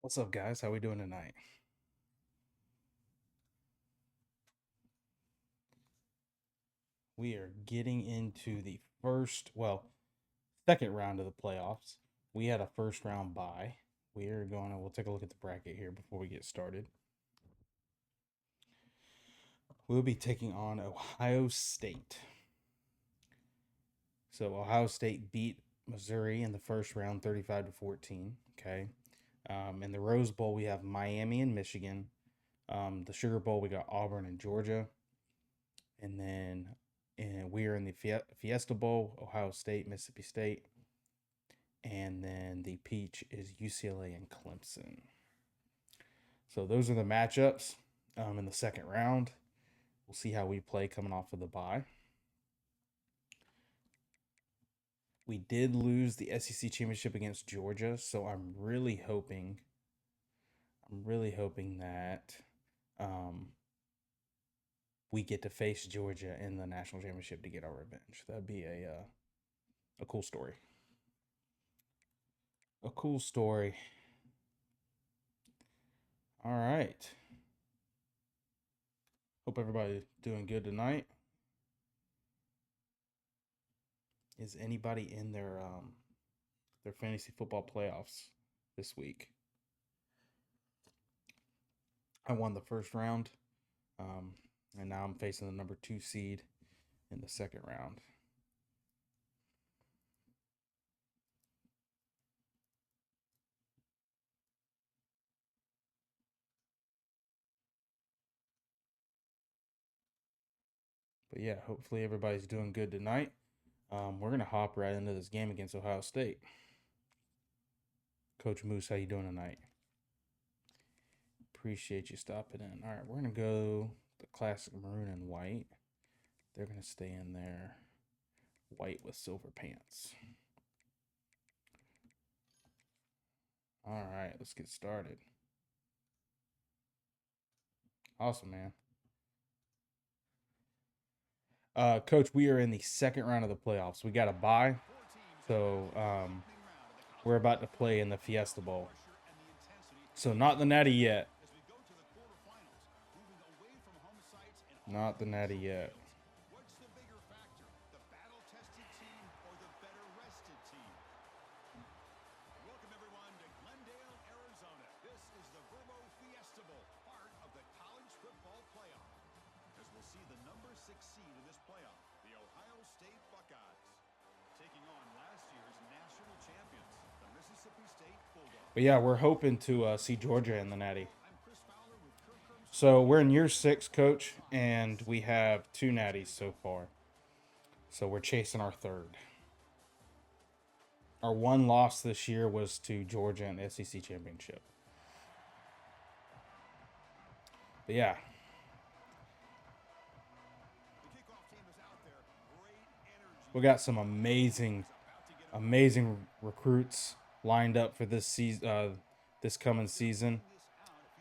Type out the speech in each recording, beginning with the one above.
What's up, guys? How we doing tonight? We are getting into the second round of the playoffs. We had a first round bye. We'll take a look at the bracket here before we get started. We'll be taking on Ohio State. So Ohio State beat Missouri in the first round 35-14. Okay. In the Rose Bowl, we have Miami and Michigan. The Sugar Bowl, we got Auburn and Georgia. And we are in the Fiesta Bowl, Ohio State, Mississippi State. And then the Peach is UCLA and Clemson. So those are the matchups in the second round. We'll see how we play coming off of the bye. We did lose the SEC championship against Georgia, so I'm really hoping that we get to face Georgia in the national championship to get our revenge. That'd be a cool story. A cool story. All right. Hope everybody's doing good tonight. Is anybody in their fantasy football playoffs this week? I won the first round, and now I'm facing the number 2 seed in the second round. But yeah, hopefully everybody's doing good tonight. We're gonna hop right into this game against Ohio State. Coach Moose, how you doing tonight? Appreciate you stopping in. All right, we're gonna go the classic maroon and white. They're gonna stay in there, white with silver pants. All right, let's get started. Awesome, man. Coach, we are in the second round of the playoffs. We got a bye, so we're about to play in the Fiesta Bowl. So not the Natty yet. Not the Natty yet. But yeah, we're hoping to see Georgia in the Natty. So we're in year 6, Coach, and we have 2 Natties so far. So we're chasing our third. Our one loss this year was to Georgia in the SEC championship. But yeah. We got some amazing recruits lined up for this season, this coming season,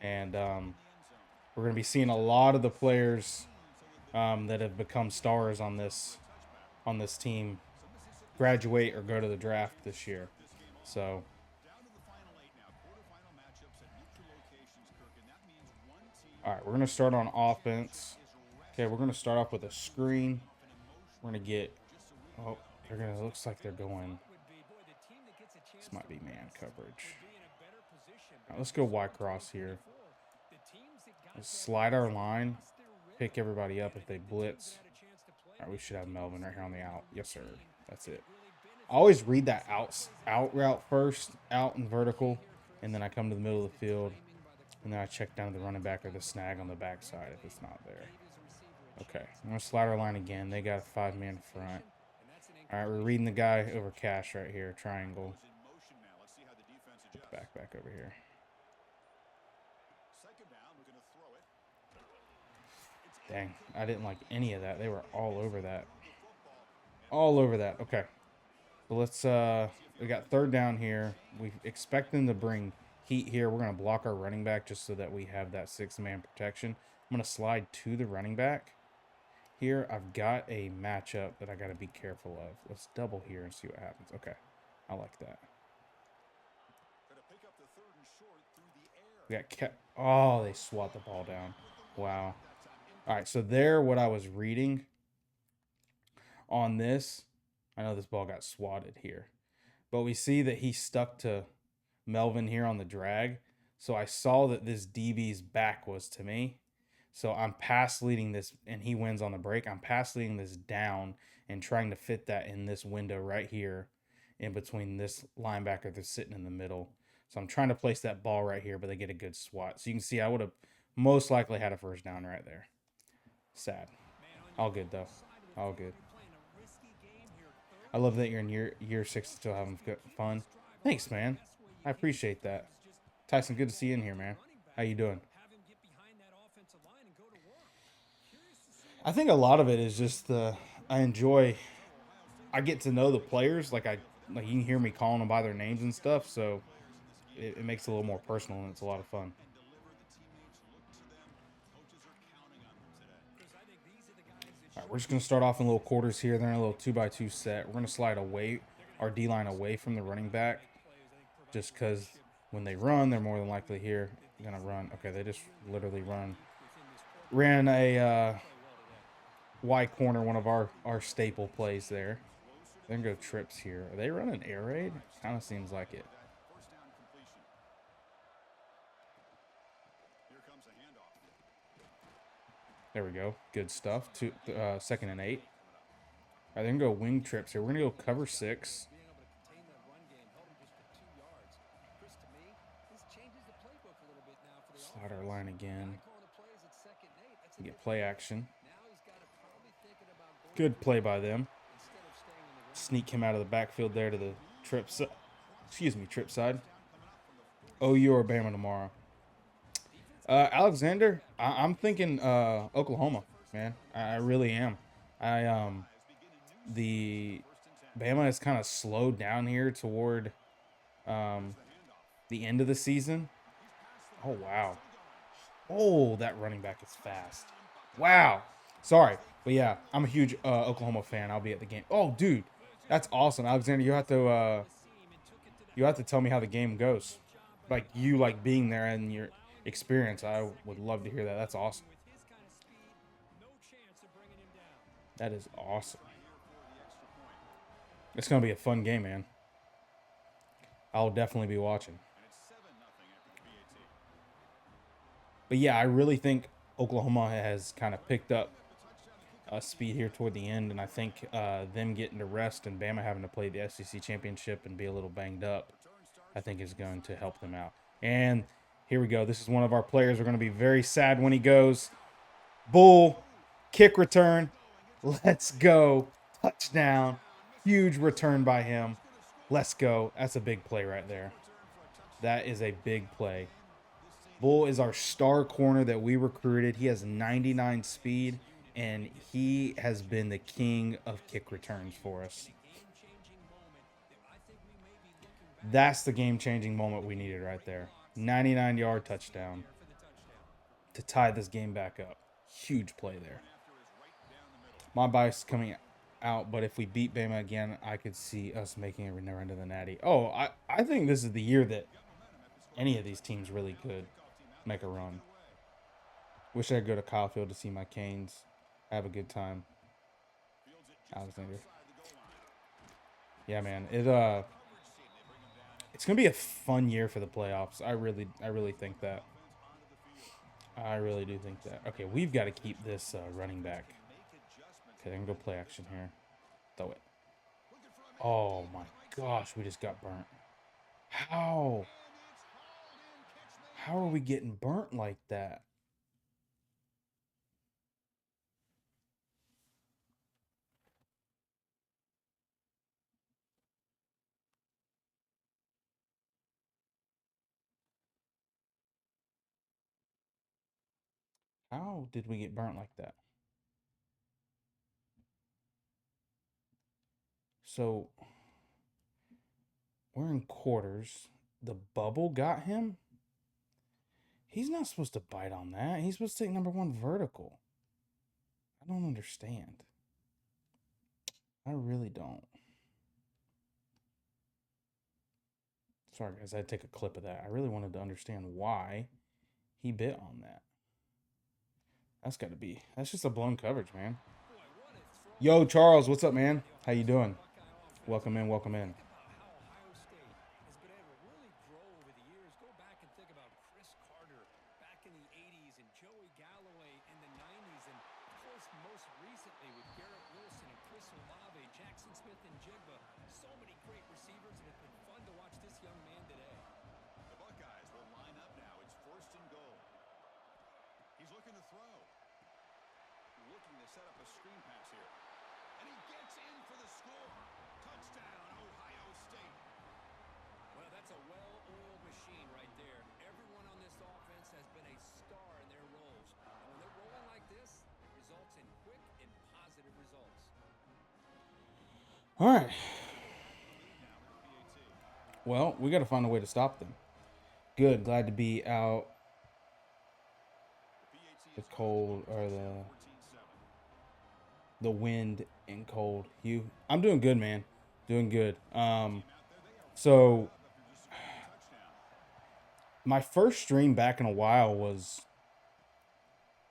and we're going to be seeing a lot of the players that have become stars on this team graduate or go to the draft this year. So all right, we're going to start on offense. Okay, we're going to start off with a screen. We're going to get looks like they're going. This might be man coverage. Right, let's go Y cross here. Let's slide our line. Pick everybody up if they blitz. All right, we should have Melvin right here on the out. Yes, sir. That's it. I always read that out route first, out and vertical, and then I come to the middle of the field, and then I check down the running back or the snag on the backside if it's not there. Okay, I'm going to slide our line again. They got a 5-man front. All right, we're reading the guy over cash right here, triangle. Put the back over here. Dang, I didn't like any of that. They were all over that. All over that. Okay. So let's we got third down here. We expect them to bring heat here. We're going to block our running back just so that we have that 6-man protection. I'm going to slide to the running back. Here, I've got a matchup that I got to be careful of. Let's double here and see what happens. Okay. I like that. We got oh, they swat the ball down. Wow. All right, so there, what I was reading on this, I know this ball got swatted here, but we see that he stuck to Melvin here on the drag. So I saw that this DB's back was to me. So I'm pass leading this, and he wins on the break. I'm pass leading this down and trying to fit that in this window right here in between this linebacker that's sitting in the middle. So I'm trying to place that ball right here, but they get a good swat. So you can see I would have most likely had a first down right there. Sad. All good, though. All good. I love that you're in year 6 still having fun. Thanks, man. I appreciate that. Tyson, good to see you in here, man. How you doing? I think a lot of it is just I get to know the players. Like you can hear me calling them by their names and stuff. So it makes it a little more personal and it's a lot of fun. All right, we're just going to start off in little quarters here. They're in a little 2x2 set. We're going to slide away our D-line away from the running back just because when they run, they're more than likely here. Going to run. Okay, they just literally ran a Y corner, one of our staple plays there. Then go trips here. Are they running air raid? Kind of seems like it. There we go. Good stuff. 2nd and 8. All right, then go wing trips here. We're going to go cover 6. Slide our line again. Get play action. Good play by them. Sneak him out of the backfield there to the trip side. OU or Bama tomorrow. Alexander, I'm thinking Oklahoma, man. I really am. The Bama has kind of slowed down here toward the end of the season. Oh, wow. Oh, that running back is fast. Wow. Sorry. But yeah, I'm a huge Oklahoma fan. I'll be at the game. Oh, dude. That's awesome. Alexander, you have to tell me how the game goes. Like you like being there and your experience. I would love to hear that. That's awesome. That is awesome. It's going to be a fun game, man. I'll definitely be watching. But yeah, I really think Oklahoma has kind of picked up speed here toward the end, and I think them getting to rest and Bama having to play the SEC championship and be a little banged up, I think is going to help them out. And here we go. This is one of our players. We're going to be very sad when he goes. Bull, kick return. Let's go. Touchdown. Huge return by him. Let's go. That's a big play right there. That is a big play. Bull is our star corner that we recruited. He has 99 speed, and he has been the king of kick returns for us. That's the game-changing moment we needed right there. 99-yard touchdown to tie this game back up. Huge play there. My bias is coming out, but if we beat Bama again, I could see us making a run to the Natty. Oh, I think this is the year that any of these teams really could make a run. Wish I could go to Kyle Field to see my Canes. Have a good time. Alexander. Yeah, man. It's gonna be a fun year for the playoffs. I really think that. I really do think that. Okay, we've got to keep this running back. Okay, I'm gonna go play action here. Throw it. Oh my gosh, we just got burnt. How? How are we getting burnt like that? How did we get burnt like that? So we're in quarters. The bubble got him? He's not supposed to bite on that. He's supposed to take number 1 vertical. I don't understand. I really don't. Sorry, guys. I had to take a clip of that. I really wanted to understand why He bit on that. That's just a blown coverage, man. Yo, Charles, what's up, man? How you doing? Welcome in, welcome in. All right. Well, we got to find a way to stop them. Good. Glad to be out. The cold or the wind and cold. I'm doing good, man. Doing good. So my first stream back in a while was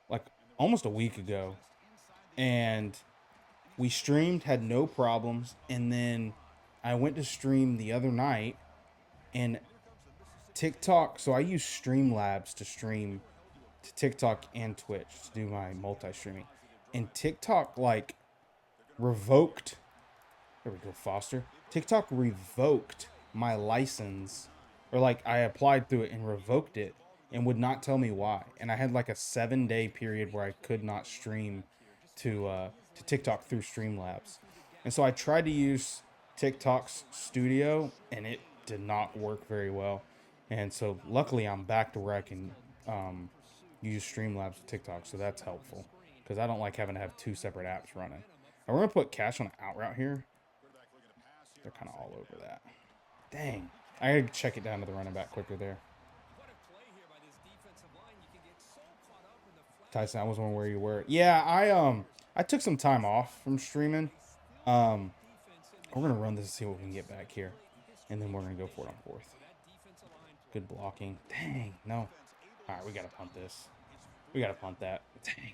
like almost a week ago, and we streamed, had no problems, and then I went to stream the other night, and TikTok. So I use Streamlabs to stream to TikTok and Twitch to do my multi-streaming, and TikTok like revoked. There we go, Foster. TikTok revoked my license, or like I applied through it and revoked it, and would not tell me why. And I had like a 7-day period where I could not stream to TikTok through Streamlabs. And so I tried to use TikTok's studio, and it did not work very well. And so luckily I'm back to where I can use Streamlabs with TikTok, so that's helpful because I don't like having to have 2 separate apps running. And we're gonna put cash on an out route here. They're kind of all over that. Dang, I gotta check it down to the running back quicker there. Tyson, I was wondering where you were. Yeah, I took some time off from streaming. We're gonna run this and see what we can get back here, and then we're gonna go for it on 4th. Good blocking. Dang, no. All right, we gotta punt this. We gotta punt that. Dang.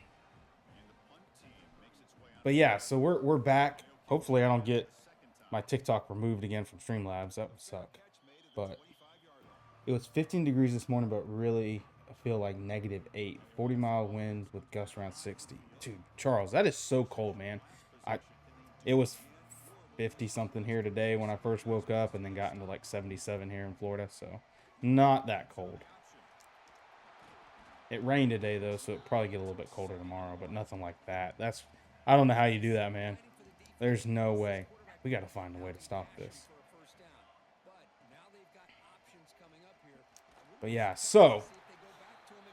But yeah, so we're back. Hopefully, I don't get my TikTok removed again from Streamlabs. That would suck. But it was 15 degrees this morning, but really I feel like -8. 40-mile winds with gusts around 60. Dude, Charles, that is so cold, man. It was 50 something here today when I first woke up, and then got into like 77 here in Florida, so not that cold. It rained today though, so it'll probably get a little bit colder tomorrow, but nothing like that. I don't know how you do that, man. There's no way. We got to find a way to stop this. But yeah, so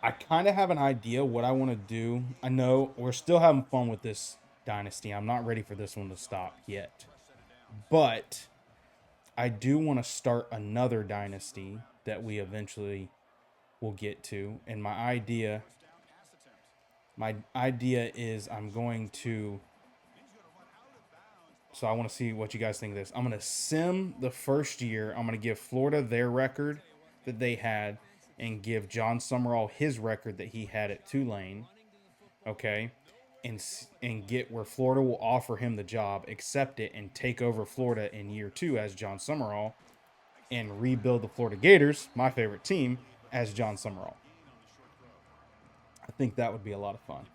I kind of have an idea what I want to do. I know we're still having fun with this Dynasty. I'm not ready for this one to stop yet. But I do want to start another Dynasty that we eventually will get to. And my idea is I'm going to... So I want to see what you guys think of this. I'm going to sim the first year. I'm going to give Florida their record that they had and give John Summerall his record that he had at Tulane. Okay? And get where Florida will offer him the job, accept it, and take over Florida in year 2 as John Summerall, and rebuild the Florida Gators, my favorite team, as John Summerall. I think that would be a lot of fun.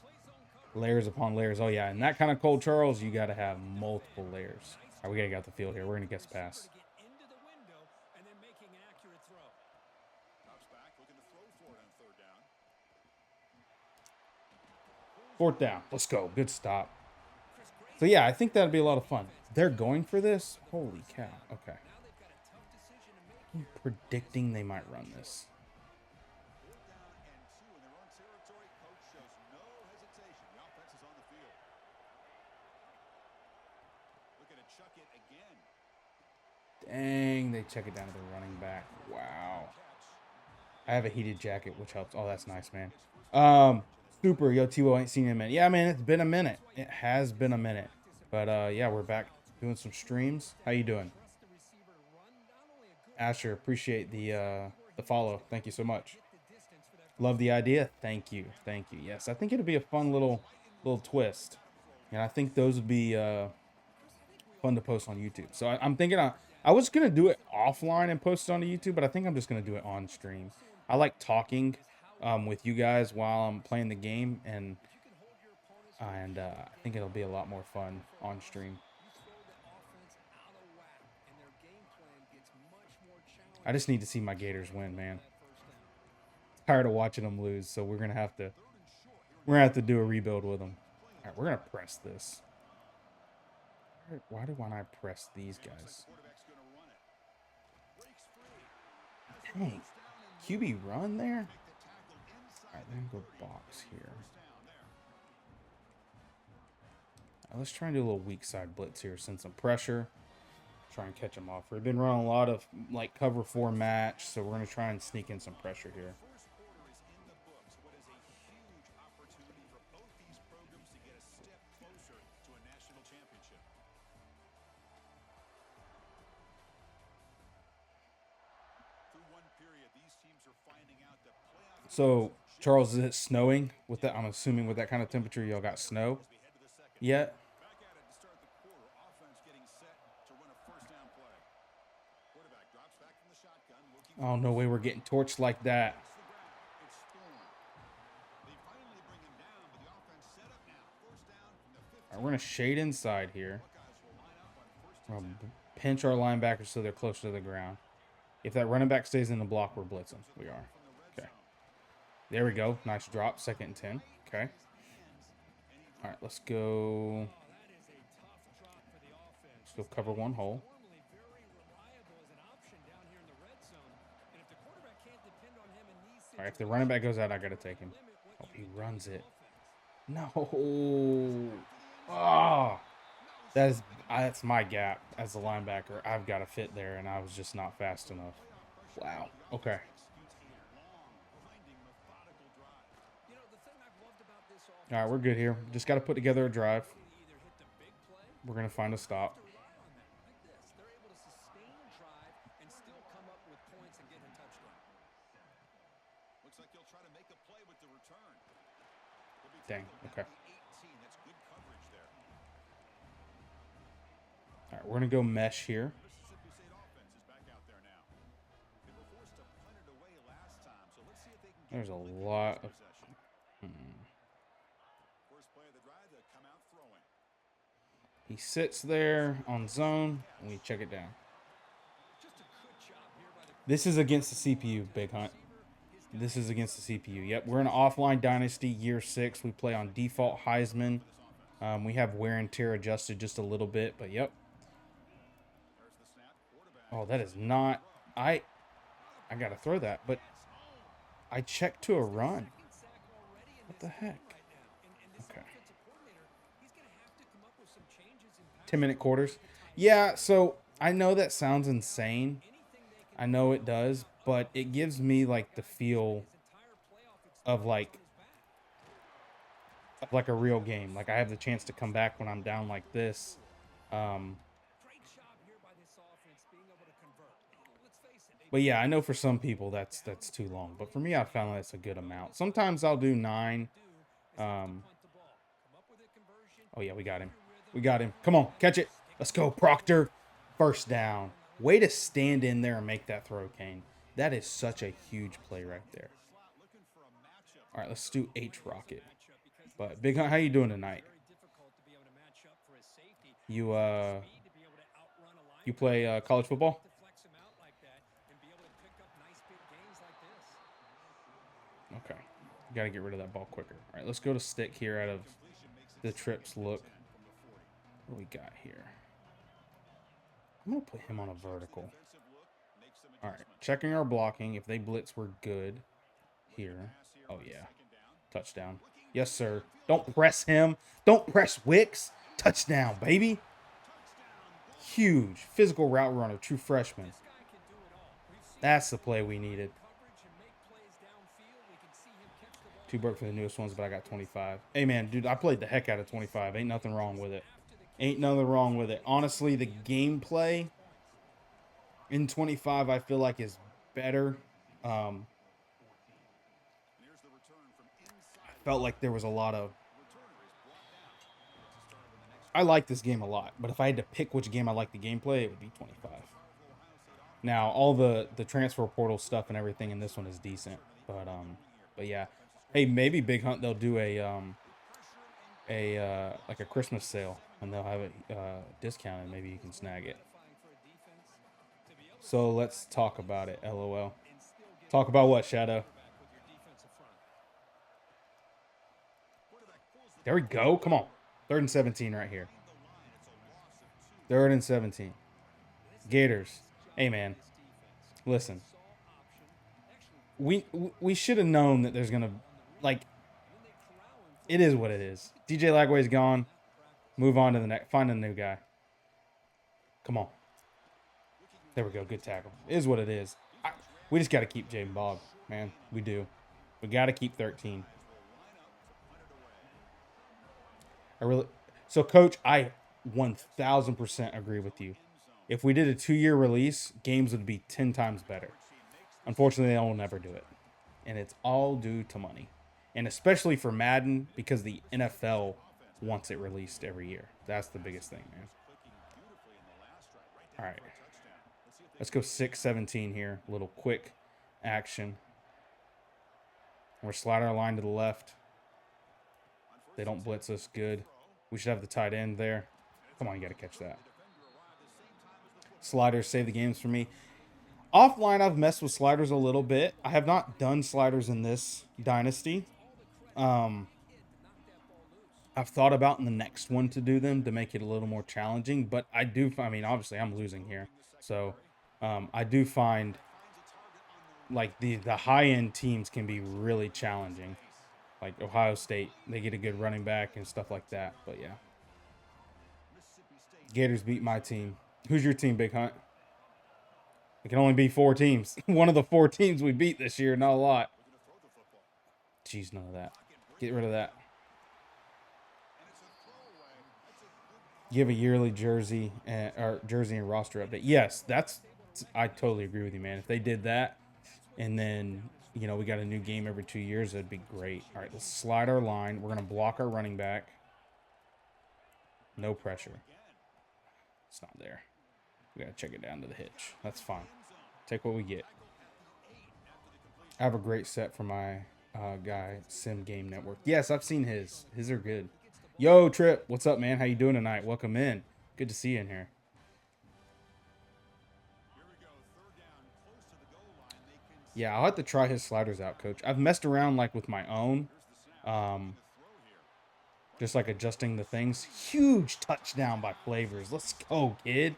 Layers upon layers. Oh, yeah. And that kind of cold, Charles, you got to have multiple layers. All right, we got to get out the field here. We're going to guess pass. 4th down. Let's go. Good stop. So, yeah, I think that would be a lot of fun. They're going for this? Holy cow. Okay. I'm predicting they might run this. Dang, they check it down to the running back. Wow. I have a heated jacket, which helps. Oh, that's nice, man. Super. Yo, TWILL ain't seen him in a minute. Yeah, man, it's been a minute. It has been a minute. But, yeah, we're back doing some streams. How you doing? Asher, appreciate the follow. Thank you so much. Love the idea. Thank you. Thank you. Yes, I think it'd be a fun little twist. And I think those would be fun to post on YouTube. So I'm thinking I was going to do it offline and post it on YouTube, but I think I'm just going to do it on stream. I like talking with you guys while I'm playing the game, and I think it'll be a lot more fun on stream. I just need to see my Gators win, man. Tired of watching them lose, so we're gonna have to do a rebuild with them. All right, we're gonna press this. Why do I not press these guys? Dang, QB run there. All right, then go box here. All right, let's try and do a little weak side blitz here. Send some pressure. Try and catch them off. We've been running a lot of like cover 4 match, so we're gonna try and sneak in some pressure here. So, Charles, is it snowing with that? I'm assuming with that kind of temperature, y'all got snow yet? Oh, no way we're getting torched like that. All right, we're going to shade inside here. We're going to pinch our linebackers so they're closer to the ground. If that running back stays in the block, we're blitzing. We are. Okay. There we go. Nice drop. 2nd and 10. Okay. All right, let's go. Let's go cover 1 hole. All right, if the running back goes out, I got to take him. Oh, he runs it. No. Oh, that's my gap as a linebacker. I've got to fit there, and I was just not fast enough. Wow. Okay. All right, we're good here. Just got to put together a drive. We're going to find a stop. Dang, okay. All right, we're going to go mesh here. There's a lot of... He sits there on zone, and we check it down. This is against the CPU, Big Hunt. This is against the CPU. Yep, we're in offline Dynasty, year 6. We play on default Heisman. We have wear and tear adjusted just a little bit, but yep. Oh, that is not... I got to throw that, but I checked to a run. What the heck? Okay. 10-minute quarters. Yeah, so I know that sounds insane. I know it does, but it gives me like the feel of like a real game. Like I have the chance to come back when I'm down like this. But yeah, I know for some people that's too long. But for me, I found that's a good amount. Sometimes I'll do 9. Oh yeah, we got him. We got him. Come on, catch it. Let's go, Proctor. First down. Way to stand in there and make that throw, Kane. That is such a huge play right there. All right, let's do H-Rocket. But Big Hunt, how you doing tonight? You play college football? Okay. Got to get rid of that ball quicker. All right, let's go to stick here out of the trips look. What do we got here? I'm going to put him on a vertical. All right, checking our blocking. If they blitz, we're good here. Oh, yeah. Touchdown. Yes, sir. Don't press him. Don't press Wicks. Touchdown, baby. Huge. Physical route runner. True freshman. That's the play we needed. 2 broke for the newest ones, but I got 25. Hey, man, dude, I played the heck out of 25. Ain't nothing wrong with it. Ain't nothing wrong with it. Honestly, the gameplay in 25 I feel like is better. felt like there was a lot of... I like this game a lot, but if I had to pick which game I like the gameplay, it would be 25. Now, all the transfer portal stuff and everything in this one is decent, but yeah. Hey, maybe Big Hunt, they'll do like a Christmas sale, and they'll have it discounted. Maybe you can snag it. So let's talk about it. LOL. Talk about what, Shadow? There we go. Come on. 3rd and 17 right here. 3rd and 17. Gators. Hey, man. Listen. We should have known that there's going to, like, it is what it is. DJ Lagway's gone. Move on to the next. Find a new guy. Come on. There we go. Good tackle. It is what it is. We just got to keep Jaden Bob, man. We do. We got to keep 13. So, Coach, I 1,000% agree with you. If we did a 2-year release, games would be 10 times better. Unfortunately, they will never do it. And it's all due to money. And especially for Madden, because the NFL wants it released every year. That's the biggest thing, man. All right. Let's go 6-17 here. A little quick action. We're sliding our line to the left. They don't blitz us. Good. We should have the tight end there. Come on, you got to catch that. Sliders save the games for me. Offline, I've messed with sliders a little bit. I have not done sliders in this Dynasty. I've thought about in the next one to do them to make it a little more challenging. But I mean, obviously, I'm losing here. So I do find like the high-end teams can be really challenging. Like Ohio State, they get a good running back and stuff like that. But yeah. Gators beat my team. Who's your team, Big Hunt? It can only be 4 teams. One of the 4 teams we beat this year, not a lot. Jeez, none of that. Get rid of that. Give a yearly jersey and roster update. Yes, I totally agree with you, man. If they did that, and then we got a new game every 2 years, that'd be great. All right, let's slide our line. We're gonna block our running back. No pressure. It's not there. We got to check it down to the hitch. That's fine. Take what we get. I have a great set for my guy, Sim Game Network. Yes, I've seen his. His are good. Yo, Trip. What's up, man? How you doing tonight? Welcome in. Good to see you in here. Yeah, I'll have to try his sliders out, Coach. I've messed around like with my own. Just like adjusting the things. Huge touchdown by Flavors. Let's go, kid.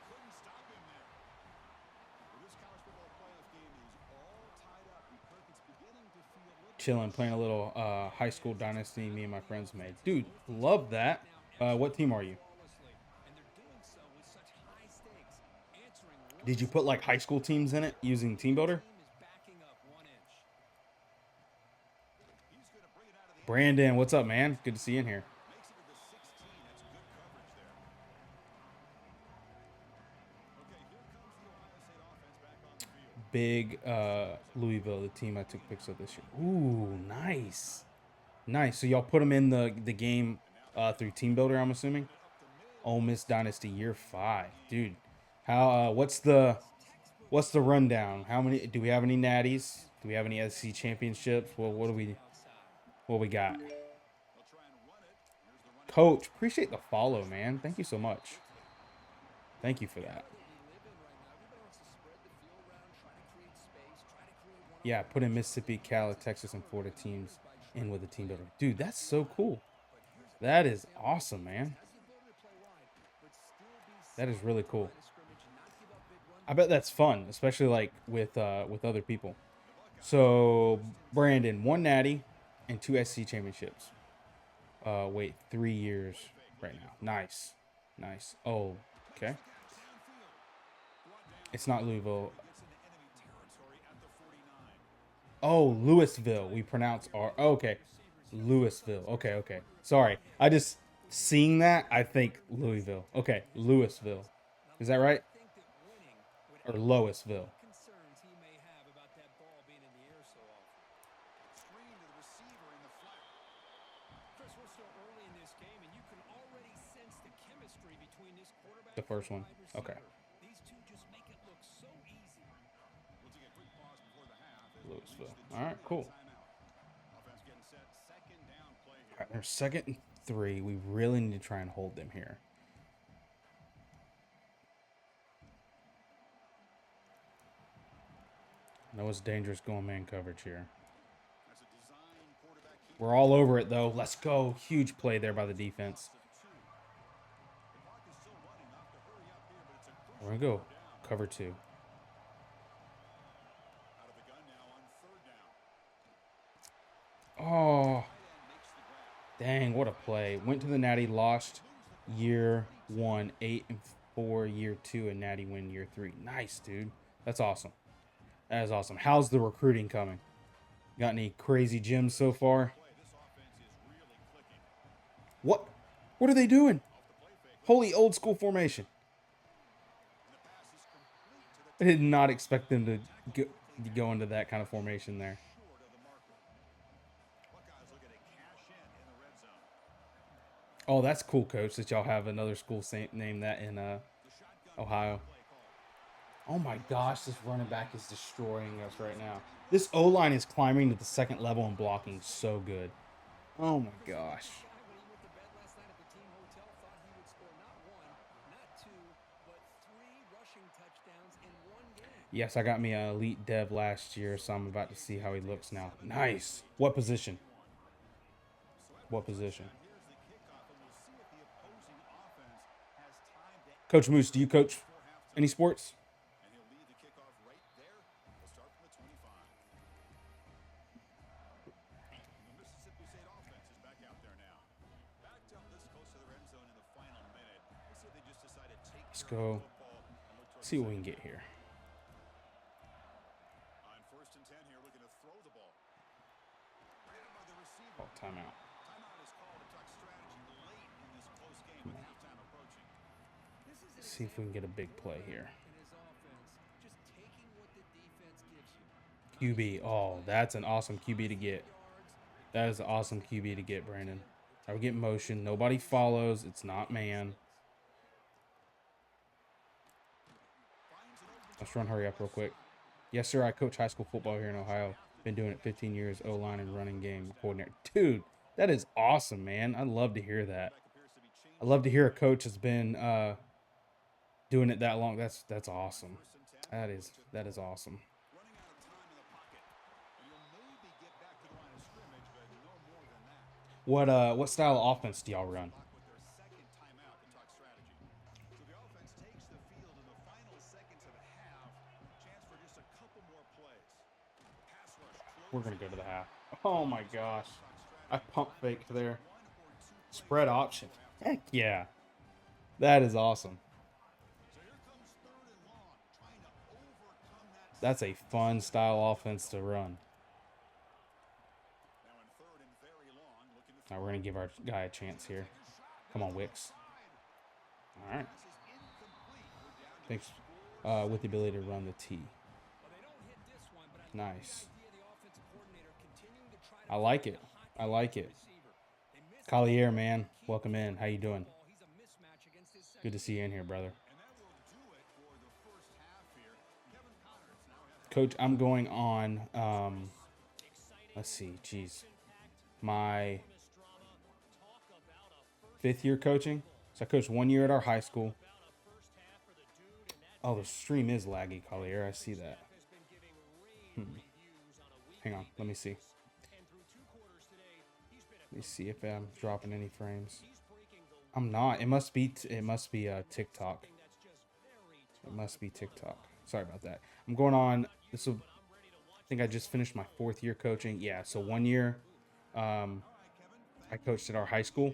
Chilling, playing a little high school Dynasty me and my friends made. Dude, love that. What team are you? Did you put like high school teams in it using Team Builder? Brandon, what's up, man? Good to see you in here. Big Louisville, the team I took pics of this year. Ooh, nice. Nice. So y'all put them in the game through Team Builder, I'm assuming? Ole Miss Dynasty year 5. Dude, how what's the rundown? How many do we have? Any natties? Do we have any SEC championships? Well, what we got? Coach, appreciate the follow, man. Thank you so much. Thank you for that. Yeah, put in Mississippi, Cal, Texas, and Florida teams in with the Team Builder. Dude, that's so cool. That is awesome, man. That is really cool. I bet that's fun, especially like with other people. So, Brandon, 1 natty and 2 SEC championships. Wait, 3 years right now. Nice. Nice. Oh, okay. It's not Louisville. Oh, Louisville. We pronounce R. Oh, okay. Louisville. Okay, okay. Sorry. I just seeing that, I think Louisville. Okay, Louisville. Is that right? Or Louisville. The first one. Okay. Louisville. All right, cool. All right, there's 2nd and 3. We really need to try and hold them here. I know it's dangerous going man coverage here. We're all over it, though. Let's go. Huge play there by the defense. We're going to go cover 2. Oh, dang, what a play. Went to the Natty, lost year 1, 8-4, year 2, and Natty win year 3. Nice, dude. That's awesome. That is awesome. How's the recruiting coming? Got any crazy gyms so far? What? What are they doing? Holy old school formation. I did not expect them to go into that kind of formation there. Oh, that's cool, Coach, that y'all have another school name that in Ohio. Oh my gosh, this running back is destroying us right now. This O-line is climbing to the 2nd level and blocking so good. Oh my gosh. Yes, I got me an elite dev last year, so I'm about to see how he looks now. Nice. What position? What position? Coach Moose, do you coach any sports? Let's go. See what we can get here. Oh, timeout. Let's see if we can get a big play here. QB. Oh, that's an awesome QB to get. That is an awesome QB to get, Brandon. I would get motion. Nobody follows. It's not man. Let's run hurry up real quick. Yes, sir. I coach high school football here in Ohio. Been doing it 15 years. O-line and running game coordinator. Dude, that is awesome, man. I love to hear that. I love to hear a coach has been doing it that long. That's awesome. That is awesome. What style of offense do y'all run? We're gonna go to the half. Oh my gosh. I pump faked there. Spread option. Heck yeah. That is awesome. That's a fun style offense to run. All right, we're going to give our guy a chance here. Come on, Wicks. All right. Thanks with the ability to run the T. Nice. I like it. I like it. Collier, man. Welcome in. How you doing? Good to see you in here, brother. Coach, I'm going on, let's see, geez, my 5th year coaching. So I coached 1 year at our high school. Oh, the stream is laggy, Collier. I see that. Hang on. Let me see. Let me see if I'm dropping any frames. I'm not. It must be TikTok. It must be TikTok. Sorry about that. I'm going on. I think I just finished my 4th year coaching. Yeah. So 1 year, I coached at our high school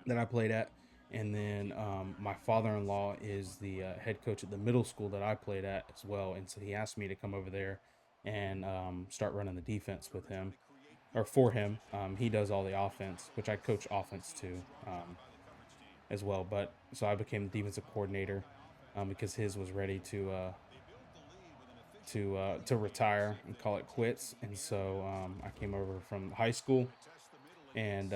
that I played at. And then my father-in-law is the head coach at the middle school that I played at as well. And so he asked me to come over there and start running the defense with him, or for him. He does all the offense, which I coach offense too as well. But so I became the defensive coordinator because his was ready to retire and call it quits. And so I came over from high school and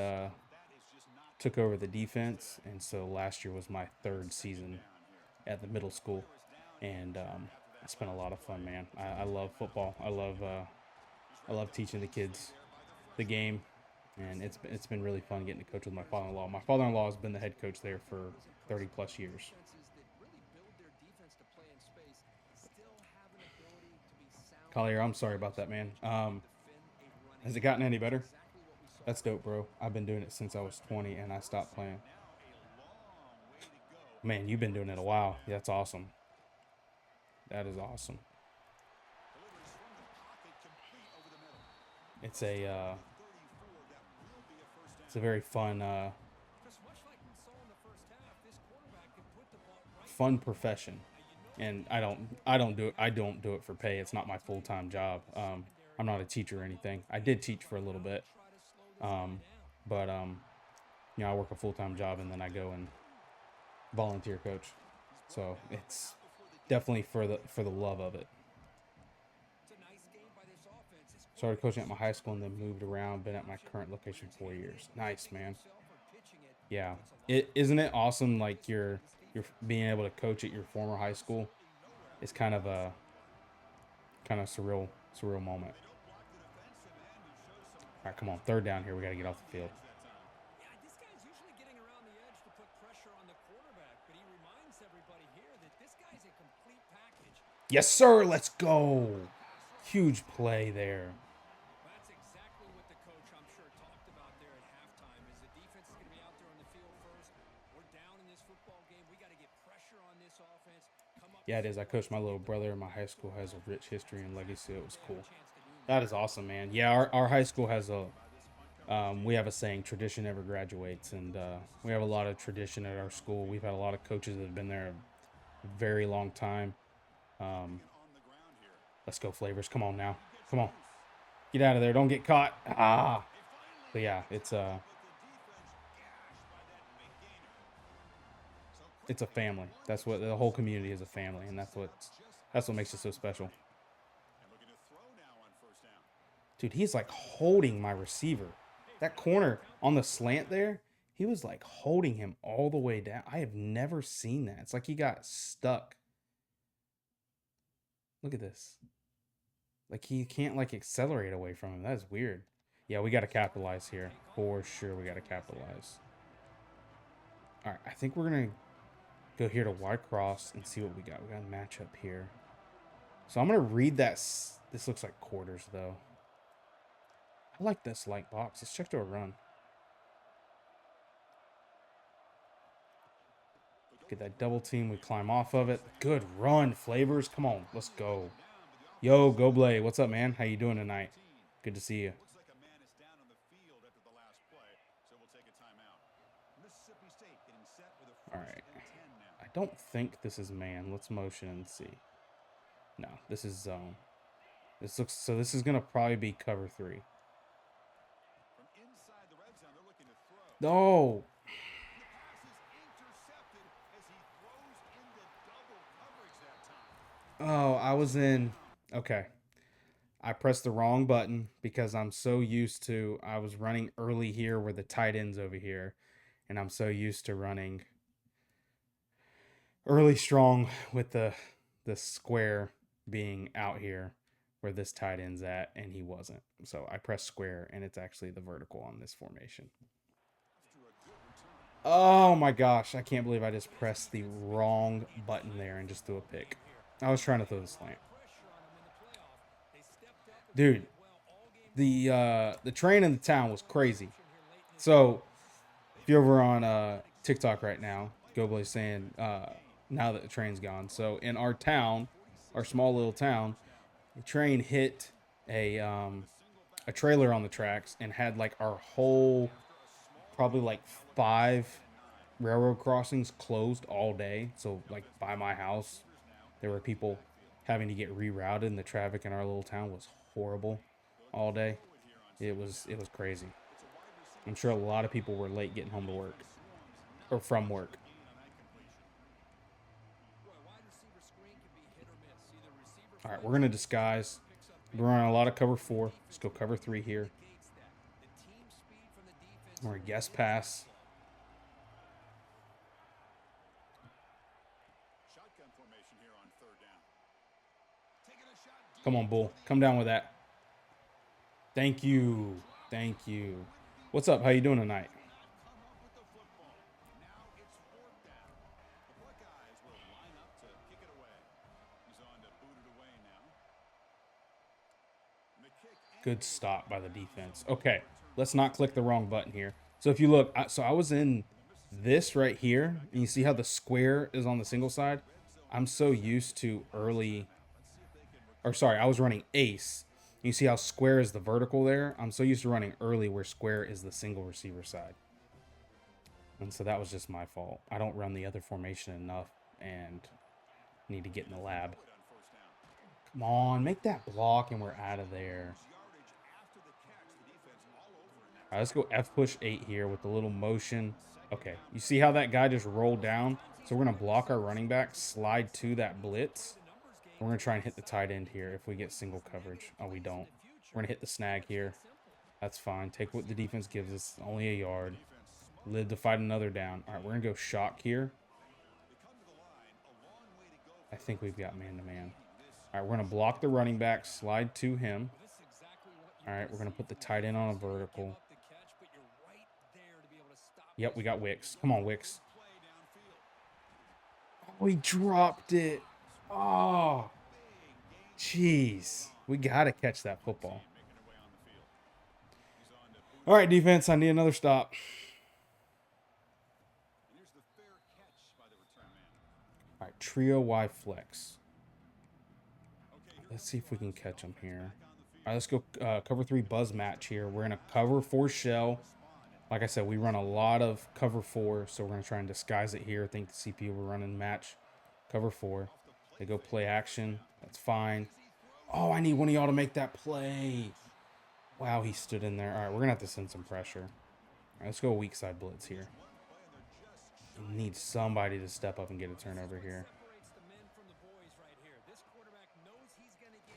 took over the defense, and so last year was my 3rd season at the middle school, and it's been a lot of fun, man. I love football. I love teaching the kids the game, and it's been really fun getting to coach with my father-in-law. My father-in-law has been the head coach there for 30 plus years. Collier, I'm sorry about that, man. Has it gotten any better? That's dope, bro. I've been doing it since I was 20 and I stopped playing. Man, you've been doing it a while. Yeah, that's awesome. That is awesome. It's a very fun profession, and I don't do it for pay. It's not my full-time job. I'm not a teacher or anything. I did teach for a little bit, but you know, I work a full-time job and then I go and volunteer coach. So it's definitely for the love of it. Started coaching at my high school and then moved around. Been at my current location 4 years. Nice, man. Yeah. Isn't it awesome? Like you're being able to coach at your former high school. It's kind of a surreal moment. All right, come on, third down here. We got to get off the field. Yes, sir. Let's go. Huge play there. Yeah, it is. I coached my little brother, and my high school has a rich history and legacy. It was cool. That is awesome, man. Yeah, our high school has we have a saying, tradition never graduates, and we have a lot of tradition at our school. We've had a lot of coaches that have been there a very long time. Let's go, Flavors. Come on now. Come on. Get out of there. Don't get caught. Ah. But yeah, it's a family. That's what the whole community is, a family, and that's what makes it so special. Dude, he's like holding my receiver. That corner on the slant there, he was like holding him all the way down. I have never seen that. It's like he got stuck. Look at this. Like he can't like accelerate away from him. That is weird. Yeah, we got to capitalize here. For sure, we got to capitalize. All right, I think we're going to go here to wide cross and see what we got. We got a matchup here. So I'm going to read that. This looks like quarters, though. I like this light box. Let's check to a run. Get that double team. We climb off of it. Good run, Flavors. Come on. Let's go. Yo, Go Blade. What's up, man? How you doing tonight? Good to see you. All right. I don't think this is man. Let's motion and see. No, this is zone. This is going to probably be cover 3. No. Oh, I was in. Okay. I pressed the wrong button because I'm so used to. I was running early here where the tight end's over here. And I'm so used to running early strong with the square being out here where this tight end's at, and he wasn't. So I pressed square, and it's actually the vertical on this formation. Oh my gosh, I can't believe I just pressed the wrong button there and just threw a pick. I was trying to throw the slant. Dude, the train in the town was crazy. So if you're over on TikTok right now, Goblay's saying now that the train's gone. So in our town, our small little town, the train hit a trailer on the tracks and had like our whole probably like 5 railroad crossings closed all day. So like by my house, there were people having to get rerouted, and the traffic in our little town was horrible all day. It was crazy. I'm sure a lot of people were late getting home to work or from work. All right, we're going to disguise. We're running a lot of cover 4. Let's go cover 3 here. We're going to guess pass. Come on, Bull. Come down with that. Thank you. Thank you. What's up? How you doing tonight? Good stop by the defense. Okay, let's not click the wrong button here. So if you look, so I was in this right here, and you see how the square is on the single side? I'm so used to early, or sorry, I was running ace. You see how square is the vertical there? I'm so used to running early where square is the single receiver side. And so that was just my fault. I don't run the other formation enough and need to get in the lab. Come on, make that block and we're out of there. All right, let's go F push 8 here with a little motion. Okay, you see how that guy just rolled down? So we're going to block our running back, slide to that blitz. We're going to try and hit the tight end here if we get single coverage. Oh, we don't. We're going to hit the snag here. That's fine. Take what the defense gives us. Only a yard. Live to fight another down. All right, we're going to go shock here. I think we've got man-to-man. All right, we're going to block the running back, slide to him. All right, we're going to put the tight end on a vertical. Yep, we got Wicks. Come on, Wicks. Oh, he dropped it. Oh, jeez. We got to catch that football. All right, defense, I need another stop. All right, trio Y flex. Let's see if we can catch him here. All right, let's go cover 3 buzz match here. We're in a cover 4 shell. Like I said, we run a lot of cover 4, so we're going to try and disguise it here. I think the CPU we're running match cover 4. They go play action. That's fine. Oh, I need one of y'all to make that play. Wow, he stood in there. All right, we're going to have to send some pressure. All right, let's go weak side blitz here. We need somebody to step up and get a turnover here.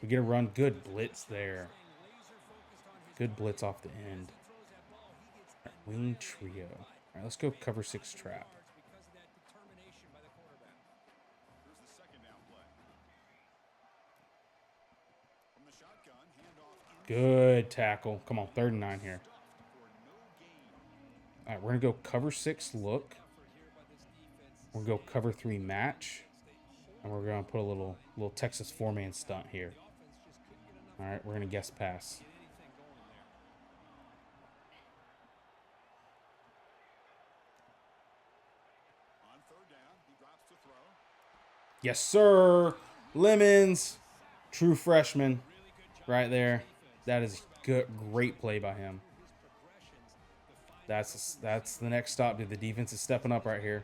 We get a run. Good blitz there. Good blitz off the end. Right, wing trio. All right, let's go cover 6 trap. Good tackle. Come on, 3rd and 9 here. All right, we're going to go cover 6 look. We're going to go cover 3 match. And we're going to put a little Texas 4-man stunt here. All right, we're going to guess pass. Yes, sir. Lemons. True freshman right there. That is good. Great play by him. That's the next stop, dude. The defense is stepping up right here.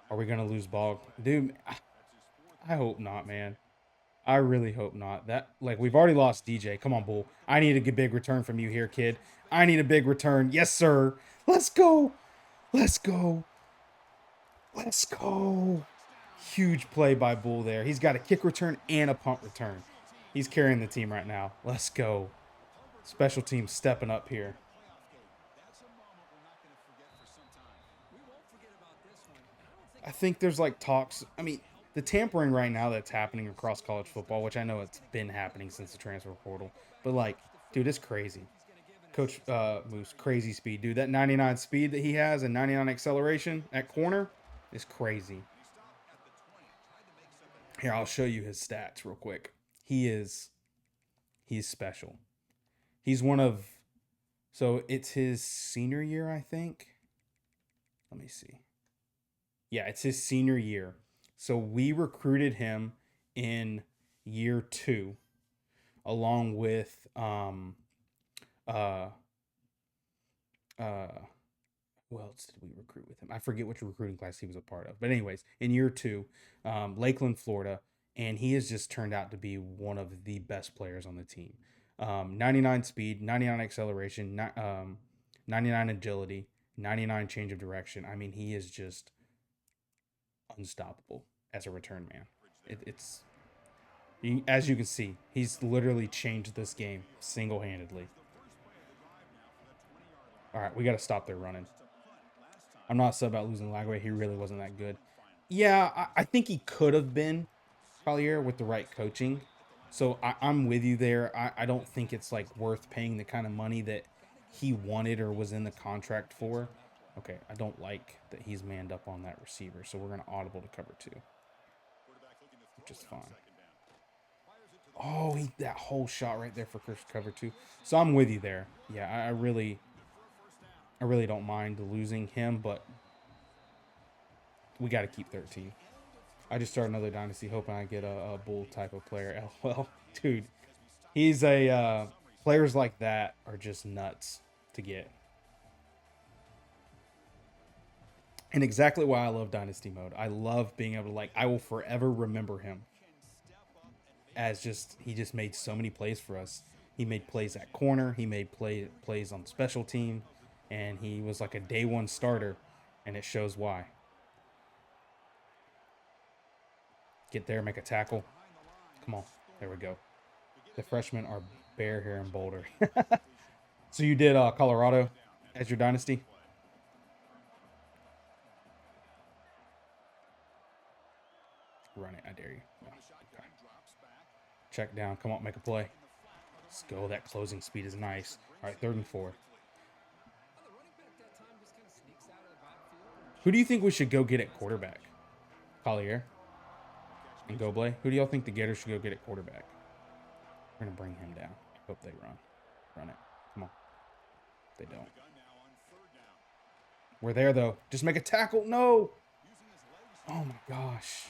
Are we going to lose ball? Dude, I hope not, man. I really hope not. We've already lost DJ. Come on, Bull. I need a big return from you here, kid. I need a big return. Yes, sir. Let's go. Let's go. Let's go. Huge play by Bull there. He's got a kick return and a punt return. He's carrying the team right now. Let's go. Special team stepping up here. I think there's talks. I mean, the tampering right now that's happening across college football, which I know it's been happening since the transfer portal. But dude, it's crazy. Coach moves crazy speed. Dude, that 99 speed that he has and 99 acceleration at corner is crazy. Here, I'll show you his stats real quick. He's special. He's one of, so it's his senior year, I think. Let me see. Yeah, it's his senior year. So we recruited him in year 2, along with who else did we recruit with him? I forget which recruiting class he was a part of. But anyways, in year 2, Lakeland, Florida, and he has just turned out to be one of the best players on the team. 99 speed, 99 acceleration, 99 agility, 99 change of direction. I mean, he is just unstoppable as a return man. As you can see, he's literally changed this game single-handedly. All right, we got to stop their running. I'm not upset about losing Lagway. He really wasn't that good. Yeah, I think he could have been Collier with the right coaching. So I'm with you there. I don't think it's like worth paying the kind of money that he wanted or was in the contract for. Okay, I don't like that he's manned up on that receiver. So we're going to audible to cover 2, which is fine. Oh, that whole shot right there for first cover 2. So I'm with you there. Yeah, I really don't mind losing him, but we got to keep 13. I just started another dynasty hoping I get a bull type of player. LOL, dude, he's a players like that are just nuts to get. And exactly why I love dynasty mode. I love being able to I will forever remember him as he just made so many plays for us. He made plays at corner, he made plays on special team, and he was like a day 1 starter, and it shows why. Get there, make a tackle. Come on. There we go. The freshmen are bare here in Boulder. So you did Colorado as your dynasty? Run it, I dare you. Oh, okay. Check down. Come on, make a play. Let's go. That closing speed is nice. All right, 3rd and 4. Who do you think we should go get at quarterback? Collier and Goble? Who do y'all think the Gators should go get at quarterback? We're going to bring him down. Hope they run. Run it. Come on. They don't. We're there, though. Just make a tackle. No. Oh, my gosh.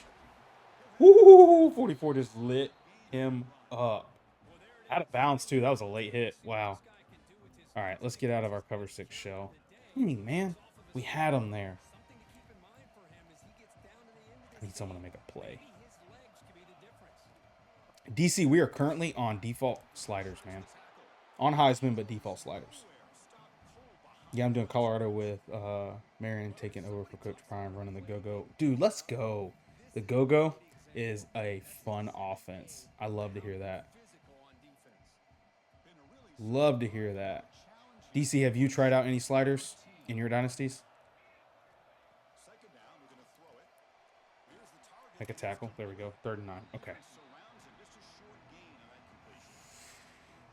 Woo! 44 just lit him up. Out of bounds, too. That was a late hit. Wow. All right, let's get out of our cover 6 shell. Dang, man. We had him there. I need someone to make a play. DC, we are currently on default sliders, man. On Heisman, but default sliders. Yeah, I'm doing Colorado with Marion taking over for Coach Prime, running the go-go. Dude, let's go. The go-go is a fun offense. I love to hear that. Love to hear that. DC, have you tried out any sliders in your dynasties? Make a tackle. There we go. 3rd and 9. Okay.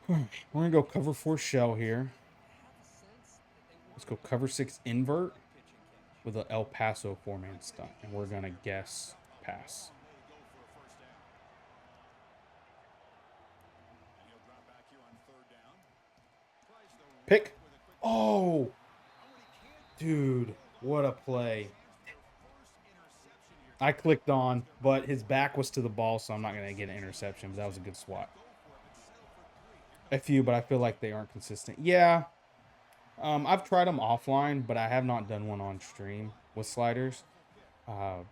We're going to go cover 4 shell here. Let's go cover 6 invert with an El Paso 4-man stunt. And we're going to guess pass. Pick. Oh, dude, what a play. I clicked on, but his back was to the ball, so I'm not going to get an interception. But that was a good swat. A few, but I feel like they aren't consistent. Yeah. I've tried them offline, but I have not done one on stream with sliders. I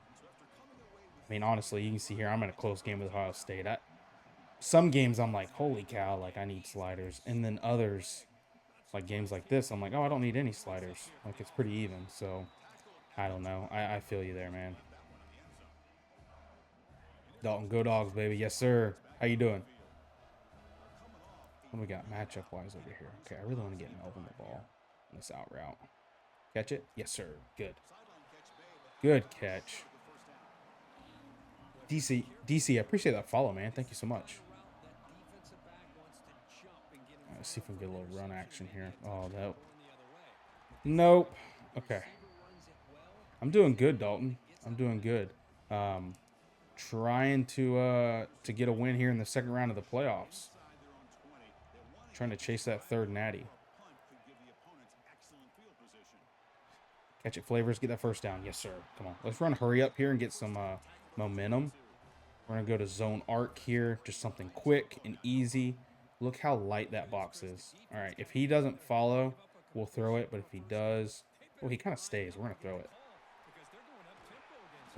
mean, honestly, you can see here, I'm in a close game with Ohio State. Some games, I'm like, holy cow, like, I need sliders. And then others, like games like this, I'm like, oh, I don't need any sliders. Like, it's pretty even. So, I don't know. I feel you there, man. Dalton, go Dogs, baby. Yes, sir. How you doing? What do we got matchup-wise over here? Okay, I really want to get Melvin the ball on this out route. Catch it? Yes, sir. Good. Good catch. DC, I appreciate that follow, man. Thank you so much. Let's see if we can get a little run action here. Oh, no. Nope. Okay. I'm doing good, Dalton. I'm doing good. Trying to get a win here in the 2nd round of the playoffs. Trying to chase that 3rd natty. Catch it, Flavors. Get that 1st down. Yes, sir. Come on. Let's run hurry up here and get some momentum. We're going to go to zone arc here. Just something quick and easy. Look how light that box is. All right. If he doesn't follow, we'll throw it. But if he does, well, he kind of stays. We're going to throw it.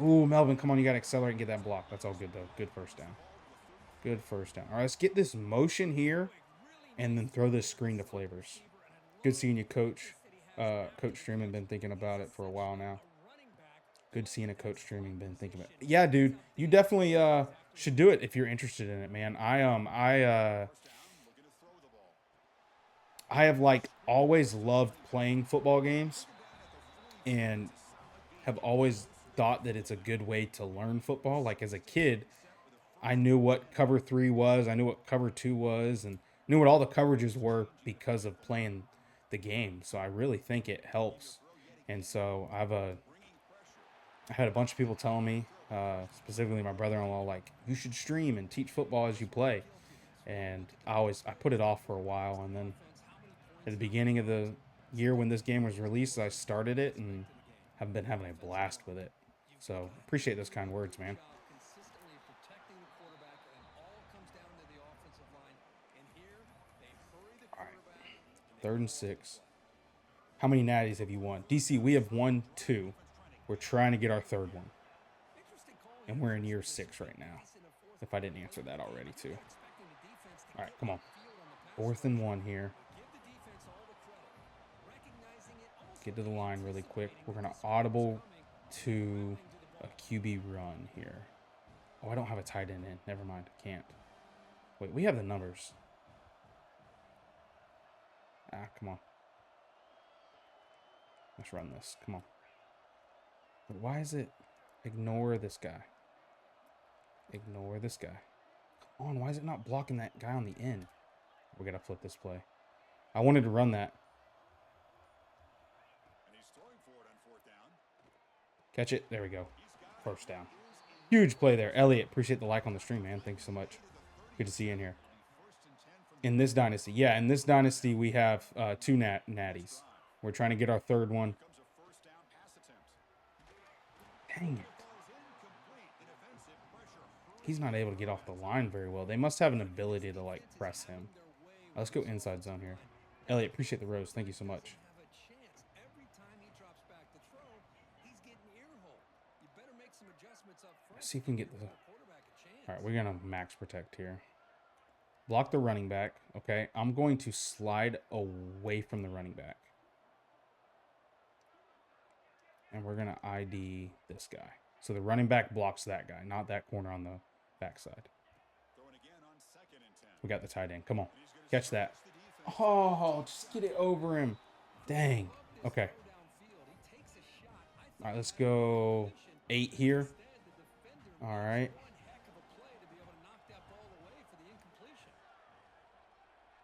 Ooh, Melvin, come on. You got to accelerate and get that block. That's all good, though. Good 1st down. Good 1st down. All right, let's get this motion here and then throw this screen to Flavors. Good seeing you, Coach. Coach streaming, been thinking about it for a while now. Good seeing a coach streaming, been thinking about it. Yeah, dude, you definitely should do it if you're interested in it, man. I have like always loved playing football games and have always thought that it's a good way to learn football. Like as a kid, I knew what cover 3 was, I knew what cover 2 was, and knew what all the coverages were because of playing the game. So I really think it helps. And so I had a bunch of people telling me, specifically my brother-in-law, like you should stream and teach football as you play. And I put it off for a while, and then at the beginning of the year when this game was released, I started it and have been having a blast with it. So appreciate those kind words, man. All right, 3rd and 6. How many natties have you won? DC, we have won 2. We're trying to get our 3rd one. And we're in year 6 right now. If I didn't answer that already, too. All right, come on. 4th and 1 here. Get to the line really quick. We're going to audible to a QB run here. Oh, I don't have a tight end in. Never mind. I can't. Wait, we have the numbers. Come on. Let's run this. Come on. But why is it? Ignore this guy. Ignore this guy. Come on. Why is it not blocking that guy on the end? We got to flip this play. I wanted to run that. Catch it. There we go. 1st down. Huge play there. Elliot, appreciate the like on the stream, man. Thanks so much. Good to see you in here. In this dynasty. Yeah, in this dynasty, we have 2 natties. We're trying to get our 3rd one. Dang it. He's not able to get off the line very well. They must have an ability to, like, press him. Let's go inside zone here. Elliot, appreciate the rose. Thank you so much. Let's see if we can get the... All right, we're going to max protect here. Block the running back. Okay, I'm going to slide away from the running back. And we're going to ID this guy. So the running back blocks that guy, not that corner on the backside. We got the tight end. Come on. Catch that. Oh, just get it over him. Dang. Okay. All right, let's go 8 here. All right.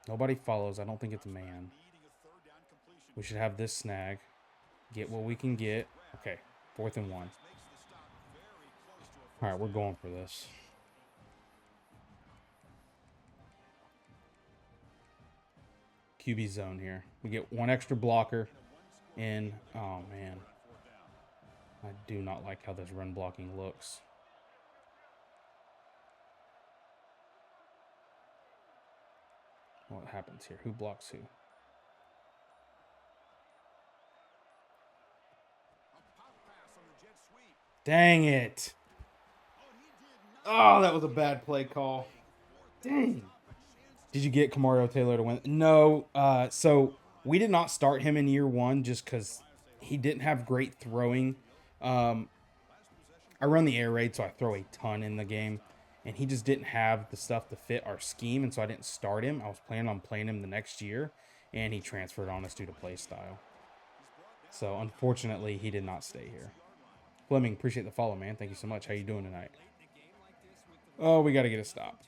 Nobody follows. I don't think it's a man. We should have this snag. Get what we can get. Okay. 4th and 1. All right, we're going for this. QB zone here. We get 1 extra blocker in. Oh, man. I do not like how this run blocking looks. What happens here? Who blocks who? Dang it. Oh, that was a bad play call. Dang. Did you get Kamario Taylor to win? No. So we did not start him in year 1 just because he didn't have great throwing. I run the air raid, so I throw a ton in the game. And he just didn't have the stuff to fit our scheme, and so I didn't start him. I was planning on playing him the next year, and he transferred on us due to play style. So, unfortunately, he did not stay here. Fleming, appreciate the follow, man. Thank you so much. How you doing tonight? Oh, we got to get a stop.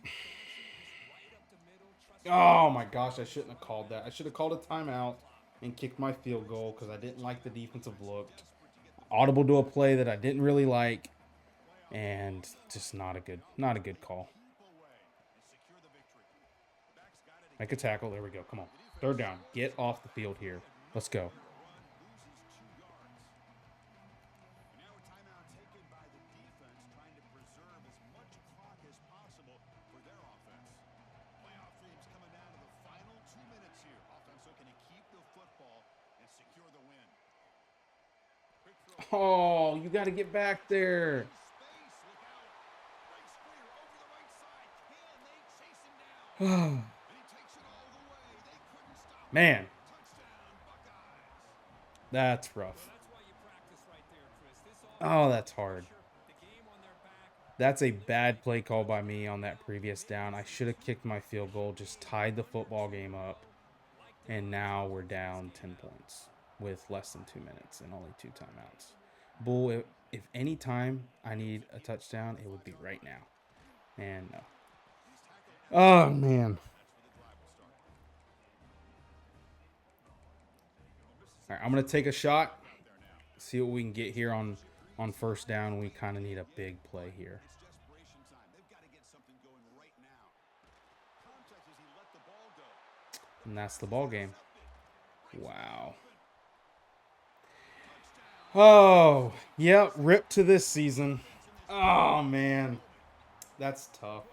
Oh, my gosh, I shouldn't have called that. I should have called a timeout and kicked my field goal because I didn't like the defensive look. Audible to a play that I didn't really like. And just not a good call. Make a tackle. There we go. Come on. 3rd down. Get off the field here. Let's go. Oh, you got to get back there. Man, that's rough. Oh, that's hard. That's a bad play call by me on that previous down. I should have kicked my field goal, just tied the football game up, and now we're down 10 points with less than 2 minutes and only 2 timeouts. Bull, if any time I need a touchdown, it would be right now. And no. Oh, man. All right, I'm going to take a shot. See what we can get here on first down. We kind of need a big play here. And that's the ball game. Wow. Oh, yeah, rip to this season. Oh, man. That's tough.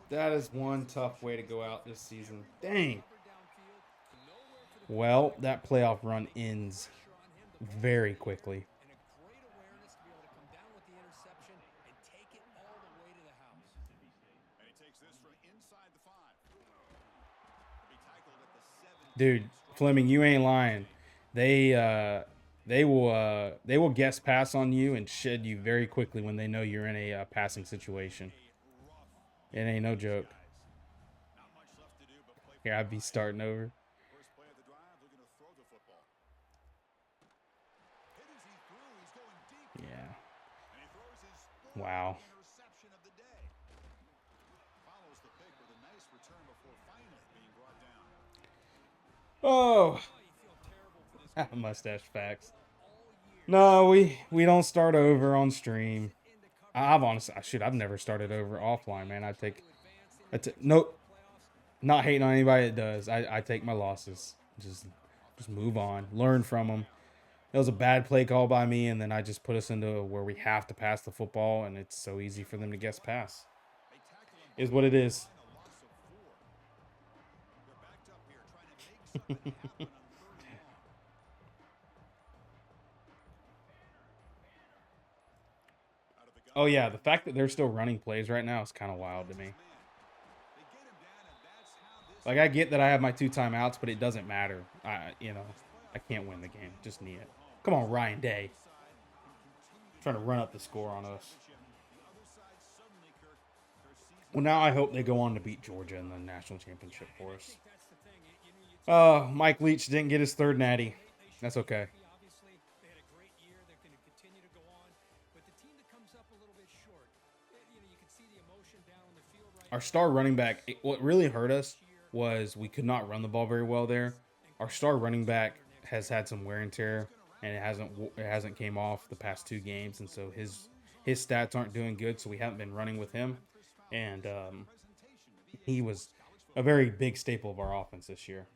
That is one tough way to go out this season. Dang. Well, that playoff run ends very quickly. Dude, Fleming, you ain't lying. They will guess pass on you and shed you very quickly when they know you're in a passing situation. It ain't no joke. Here, I'd be starting over. Yeah. Wow. Oh, mustache facts. No, we don't start over on stream. I've honestly, I've never started over offline, man. Nope, not hating on anybody that does. I take my losses. Just move on, learn from them. It was a bad play call by me, and then I just put us into where we have to pass the football, and it's so easy for them to guess pass. Is what it is. Oh yeah, the fact that they're still running plays right now is kind of wild to me. Like, I get that I have my 2 timeouts, but it doesn't matter. I can't win the game. Just need it. Come on, Ryan Day. Trying to run up the score on us. Well, now I hope they go on to beat Georgia in the national championship for us. Mike Leach didn't get his 3rd natty. That's okay. Our star running back, what really hurt us was we could not run the ball very well there. Our star running back has had some wear and tear, and it hasn't came off the past 2 games, and so his stats aren't doing good. So we haven't been running with him, and he was a very big staple of our offense this year.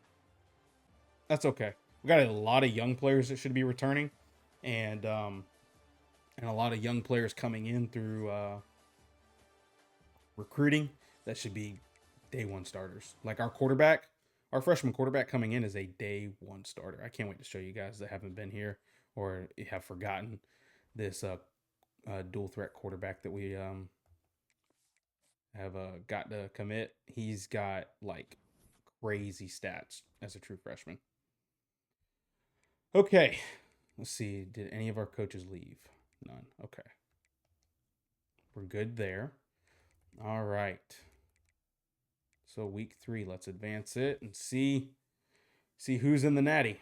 That's okay. We got a lot of young players that should be returning, and a lot of young players coming in through recruiting that should be day 1 starters. Like our freshman quarterback coming in is a day 1 starter. I can't wait to show you guys that haven't been here or have forgotten this dual threat quarterback that we have got to commit. He's got like crazy stats as a true freshman. Okay, let's see. Did any of our coaches leave? None. Okay, we're good there. All right. So week 3, let's advance it and see who's in the natty.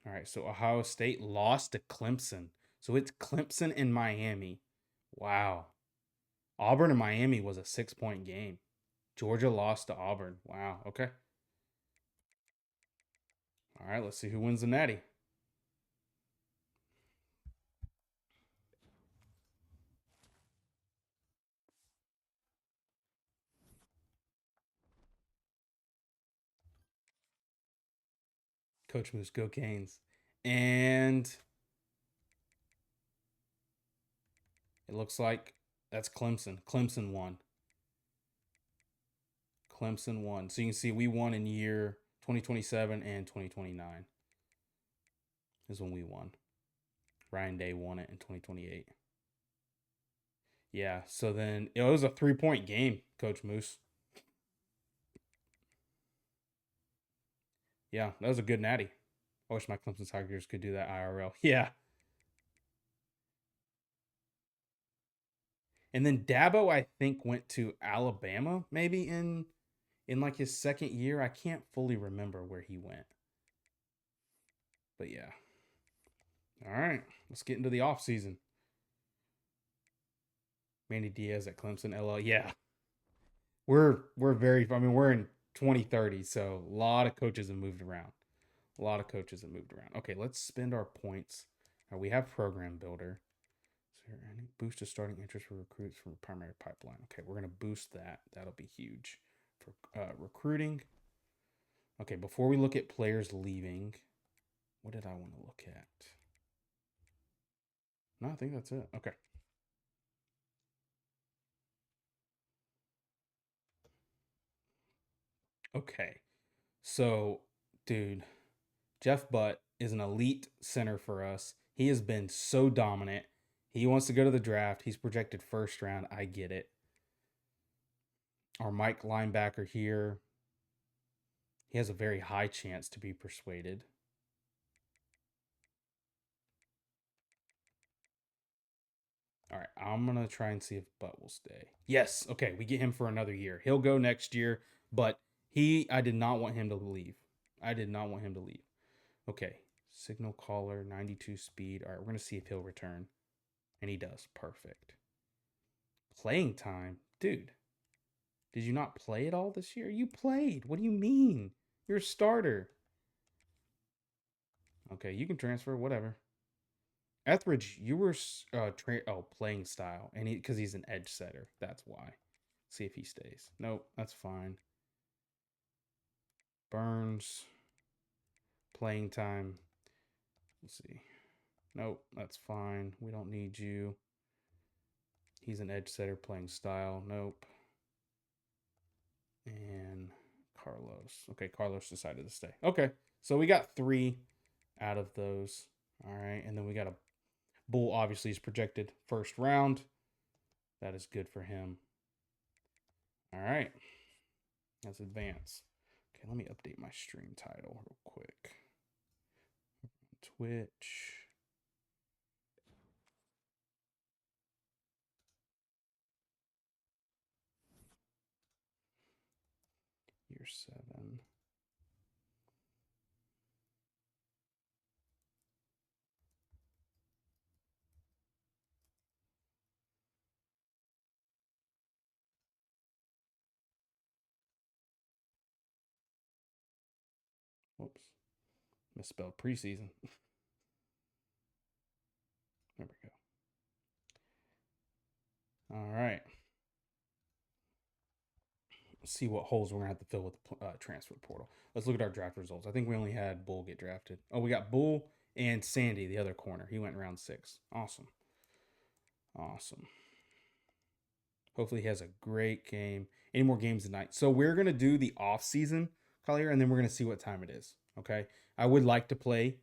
All right, so Ohio State lost to Clemson. So it's Clemson and Miami. Wow. Auburn and Miami was a 6-point game. Georgia lost to Auburn. Wow. Okay. All right, let's see who wins the natty. Coach Moose, go Canes. And it looks like that's Clemson. Clemson won. Clemson won. So you can see we won in year 2027 and 2029 is when we won. Ryan Day won it in 2028. Yeah, so then it was a 3-point game, Coach Moose. Yeah, that was a good natty. I wish my Clemson Tigers could do that IRL. Yeah. And then Dabo, I think, went to Alabama maybe in in like his second year, I can't fully remember where he went. But yeah. All right, let's get into the offseason. Manny Diaz at Clemson, LL. Yeah. We're very, I mean, we're in 2030, so a lot of coaches have moved around. A lot of coaches have moved around. Okay, let's spend our points. We have program builder. Is there any boost of starting interest for recruits from primary pipeline? Okay, we're gonna boost that. That'll be huge for recruiting. Okay, before we look at players leaving, what did I want to look at? No, I think that's it. Okay. Okay. So, dude, Jeff Butt is an elite center for us. He has been so dominant. He wants to go to the draft. He's projected first round. I get it. Our Mike linebacker here, he has a very high chance to be persuaded. All right, I'm going to try and see if Butt will stay. Yes, okay, we get him for another year. He'll go next year, but I did not want him to leave. I did not want him to leave. Okay, signal caller, 92 speed. All right, we're going to see if he'll return. And he does. Perfect. Playing time? Dude, did you not play at all this year? You played. What do you mean? You're a starter. Okay, you can transfer, whatever. Etheridge, you were playing style, and because he's an edge setter, that's why. See if he stays. Nope, that's fine. Burns, playing time. Let's see. Nope, that's fine. We don't need you. He's an edge setter playing style. Nope. And Carlos. Okay, Carlos decided to stay. Okay, so we got 3 out of those. All right, and then we got a Bull. Obviously, is projected first round. That is good for him. All right, let's advance. Okay, let me update my stream title real quick. Twitch. Year 7. Whoops. Misspelled preseason. There we go. All right. Let's see what holes we're going to have to fill with the transfer portal. Let's look at our draft results. I think we only had Bull get drafted. Oh, we got Bull and Sandy, the other corner. He went in round 6. Awesome. Awesome. Hopefully he has a great game. Any more games tonight? So we're going to do the off season, Collier, and then we're going to see what time it is. Okay. I would like to play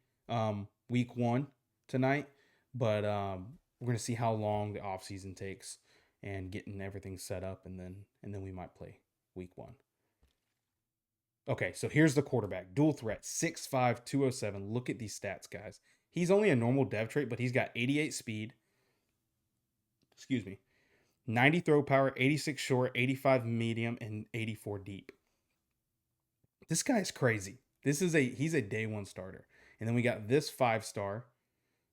week 1 tonight, but we're going to see how long the off season takes and getting everything set up, and then we might play week 1. Okay, so here's the quarterback. Dual threat, 6'5", 207. Look at these stats, guys. He's only a normal dev trait, but he's got 88 speed. Excuse me. 90 throw power, 86 short, 85 medium, and 84 deep. This guy's crazy. He's a day 1 starter. And then we got this 5-star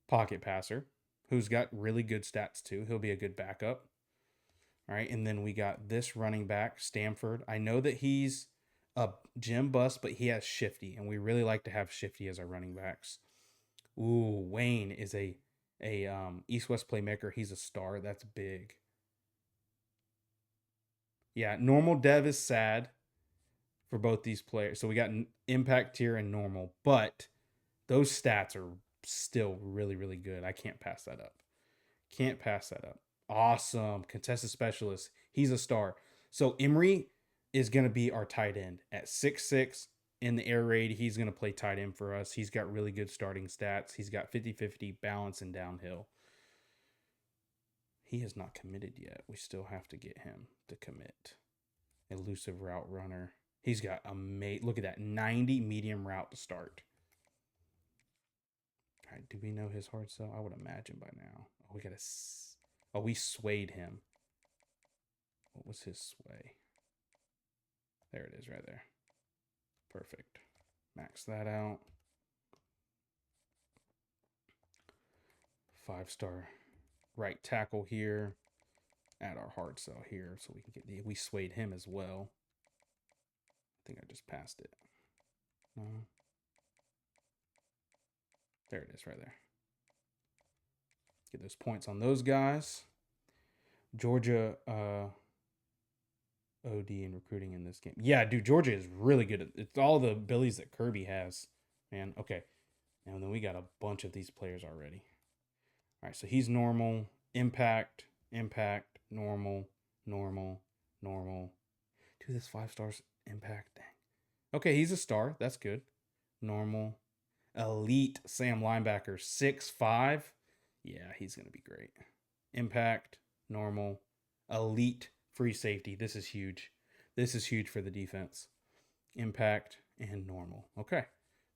pocket passer who's got really good stats too. He'll be a good backup. All right, and then we got this running back, Stanford. I know that he's a gym bust, but he has Shifty, and we really like to have Shifty as our running backs. Ooh, Wayne is a East-West playmaker. He's a star. That's big. Yeah, normal dev is sad for both these players. So we got impact tier and normal, but those stats are still really, really good. I can't pass that up. Can't pass that up. Awesome. Contested specialist. He's a star. So Emery is going to be our tight end at 6'6" in the air raid. He's going to play tight end for us. He's got really good starting stats. He's got 50-50 balance and downhill. He has not committed yet. We still have to get him to commit. Elusive route runner. He's got look at that, 90 medium route to start. All right, do we know his hard sell? I would imagine by now. Oh, we swayed him. What was his sway? There it is right there. Perfect. Max that out. 5-star right tackle here. Add our hard sell here so we can get the, we swayed him as well. I think I just passed it. No. There it is right there. Get those points on those guys. Georgia OD in recruiting in this game. Yeah, dude, Georgia is really good. It's all the abilities that Kirby has, man. Okay. And then we got a bunch of these players already. All right, so he's normal, impact, impact, normal, normal, normal. Dude, this 5 stars impact. Dang. Okay, he's a star. That's good. Normal. Elite Sam linebacker, 6'5". Yeah, he's going to be great. Impact, normal, elite free safety. This is huge. This is huge for the defense. Impact and normal. Okay,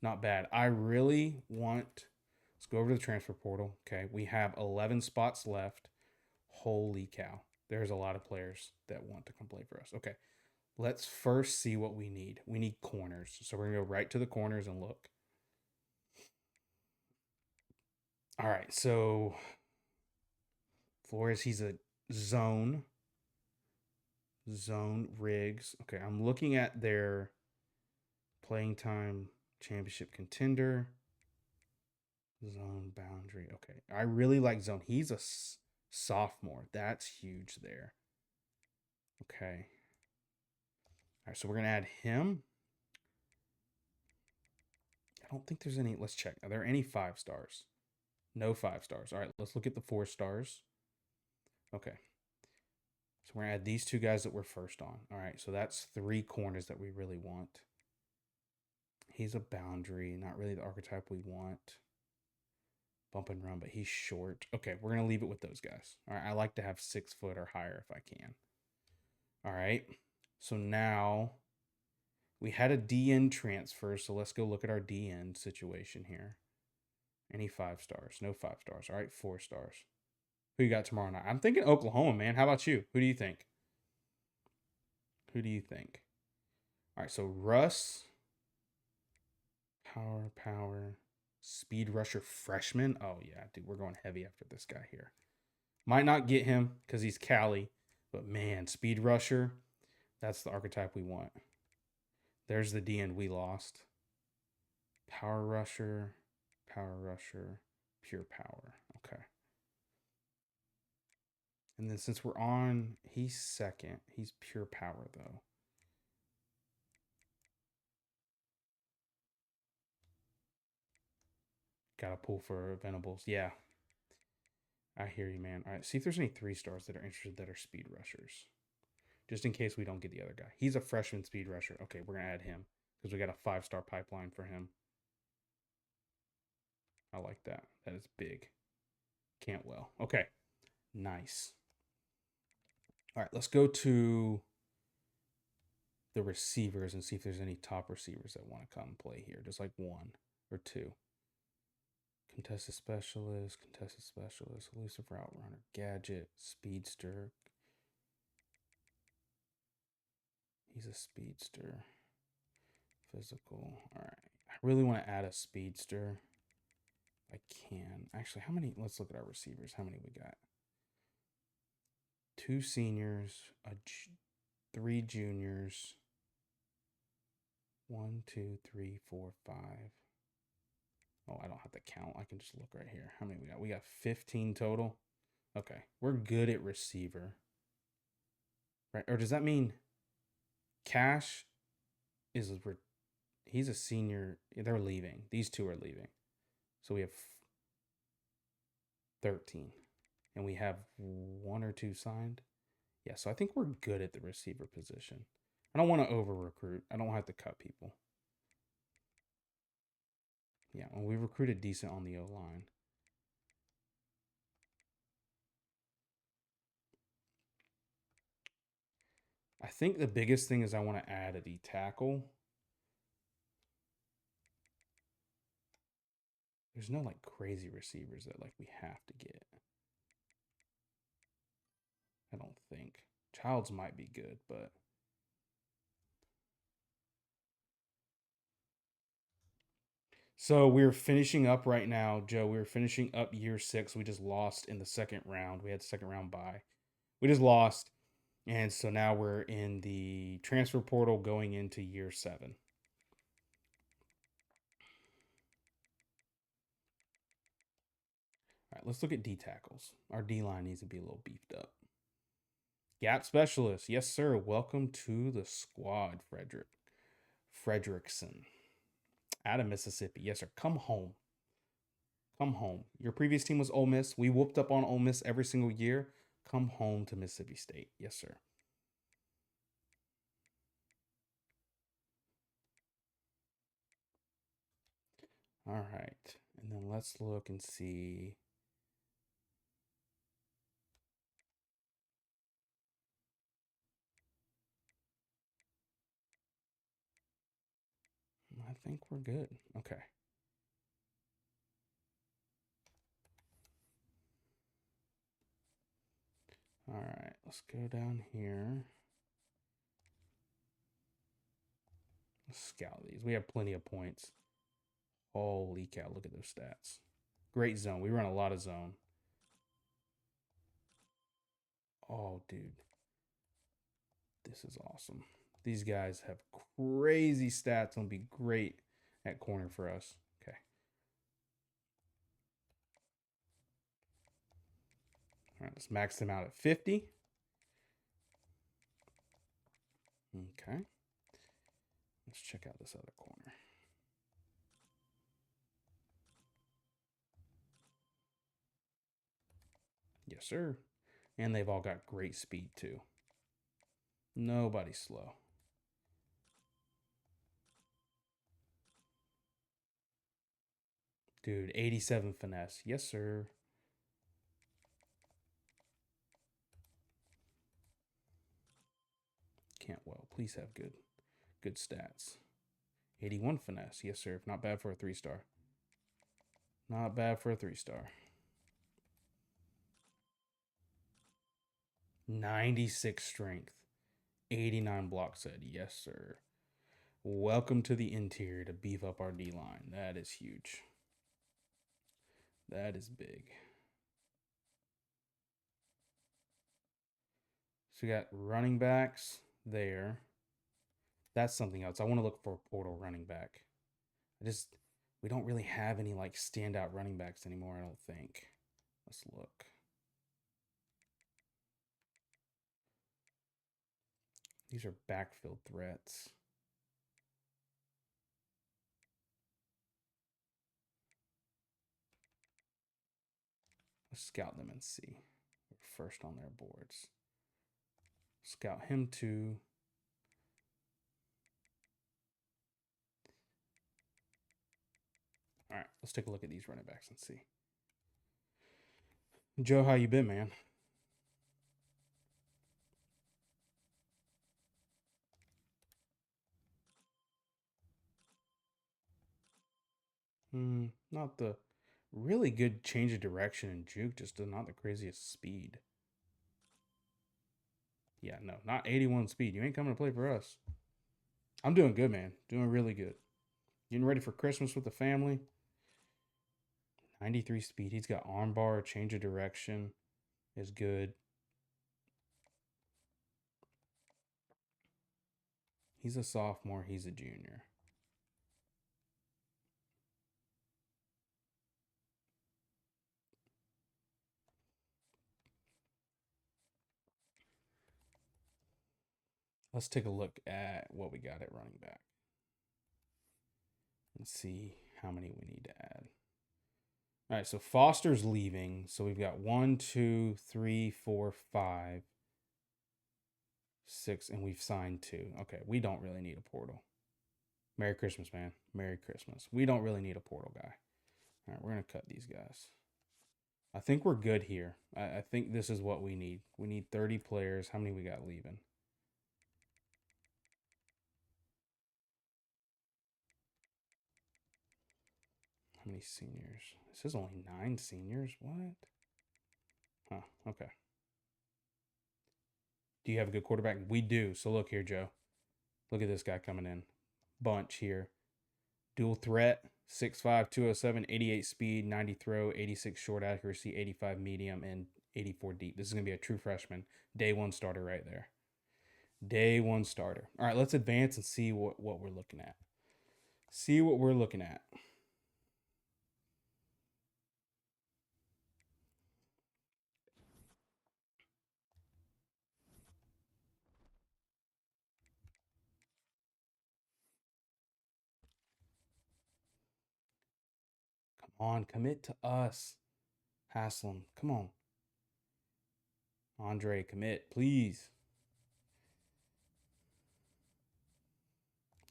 not bad. I really want, let's go over to the transfer portal. Okay, we have 11 spots left. Holy cow. There's a lot of players that want to come play for us. Okay, let's first see what we need. We need corners. So we're going to go right to the corners and look. All right, so Flores, he's a zone Riggs. Okay, I'm looking at their playing time championship contender. Zone boundary. Okay, I really like zone. He's a sophomore. That's huge there. Okay. All right, so we're going to add him. I don't think there's any. Let's check. Are there any 5 stars? No 5 stars. All right, let's look at the 4 stars. Okay. So we're going to add these 2 guys that we're first on. All right, so that's 3 corners that we really want. He's a boundary, not really the archetype we want. Bump and run, but he's short. Okay, we're going to leave it with those guys. All right, I like to have 6 foot or higher if I can. All right, so now we had a DN transfer, so let's go look at our DN situation here. Any 5 stars? No 5 stars. All right, 4 stars. Who you got tomorrow night? I'm thinking Oklahoma, man. How about you? Who do you think? Who do you think? All right, so Russ. Power. Speed rusher freshman. Oh, yeah, dude. We're going heavy after this guy here. Might not get him because he's Cali. But, man, speed rusher. That's the archetype we want. There's the DN we lost. Power rusher. Pure power. Okay. And then since we're on, he's second. He's pure power, though. Got to pull for Venables. Yeah. I hear you, man. All right. See if there's any 3 stars that are interested that are speed rushers. Just in case we don't get the other guy. He's a freshman speed rusher. Okay, we're going to add him because we got a 5-star pipeline for him. I like that. That is big. Cantwell. Okay. Nice. All right, let's go to the receivers and see if there's any top receivers that want to come play here. Just like 1 or 2. Contested specialist, elusive route runner, gadget, speedster. He's a speedster. Physical. All right. I really want to add a speedster. I can. Actually, how many? Let's look at our receivers. How many we got? 2 seniors, 3 juniors. 1, 2, 3, 4, 5. Oh, I don't have to count. I can just look right here. How many we got? We got 15 total. Okay. We're good at receiver. Right? Or does that mean Cash is, he's a senior. They're leaving. These 2 are leaving. So we have 13. And we have 1 or 2 signed. Yeah, so I think we're good at the receiver position. I don't want to over-recruit. I don't have to cut people. Yeah, well, we recruited decent on the O-line. I think the biggest thing is I want to add a D tackle. There's no like crazy receivers that like we have to get. I don't think. Childs might be good, but So we're finishing up right now, Joe. We're finishing up year 6. We just lost in the second round. We had second round bye. We just lost. And so now we're in the transfer portal going into year 7. All right, let's look at D tackles. Our D line needs to be a little beefed up. Gap specialist. Yes, sir. Welcome to the squad, Frederickson. Out of Mississippi. Yes, sir. Come home. Come home. Your previous team was Ole Miss. We whooped up on Ole Miss every single year. Come home to Mississippi State. Yes, sir. All right. And then let's look and see. I think we're good. Okay. All right. Let's go down here. Let's scout these. We have plenty of points. Holy cow. Look at those stats. Great zone. We run a lot of zone. Oh, dude. This is awesome. These guys have crazy stats and will be great at corner for us. Okay. All right, let's max them out at 50. Okay. Let's check out this other corner. Yes, sir. And they've all got great speed, too. Nobody's slow. Dude, 87 finesse. Yes, sir. Cantwell, please have good stats. 81 finesse. Yes, sir. Not bad for a 3-star. Not bad for a 3-star. 96 strength. 89 block set. Yes, sir. Welcome to the interior to beef up our D line. That is huge. That is big. So we got running backs there. That's something else. I want to look for a portal running back. We don't really have any like standout running backs anymore, I don't think. Let's look. These are backfield threats. Let's scout them and see. We're first on their boards. Scout him too. All right, let's take a look at these running backs and see. Joe, how you been, man? Not the really good change of direction and juke, just not the craziest speed. Yeah, no, not 81 speed. You ain't coming to play for us. I'm doing good, man. Doing really good. Getting ready for Christmas with the family. 93 speed. He's got armbar, change of direction is good. He's a sophomore. He's a junior. Let's take a look at what we got at running back and see how many we need to add. All right, so Foster's leaving. So we've got 1, 2, 3, 4, 5, 6, and we've signed 2. Okay, we don't really need a portal. Merry Christmas, man. Merry Christmas. We don't really need a portal guy. All right, we're going to cut these guys. I think we're good here. I think this is what we need. We need 30 players. How many we got leaving? How many seniors? It says only 9 seniors. What? Huh, okay. Do you have a good quarterback? We do. So look here, Joe. Look at this guy coming in. Bunch here. Dual threat. 6'5", 207, 88 speed, 90 throw, 86 short accuracy, 85 medium, and 84 deep. This is going to be a true freshman. Day one starter right there. Day one starter. All right, let's advance and see what we're looking at. See what we're looking at. Come on, commit to us. Haslam, come on. Andre, commit, please.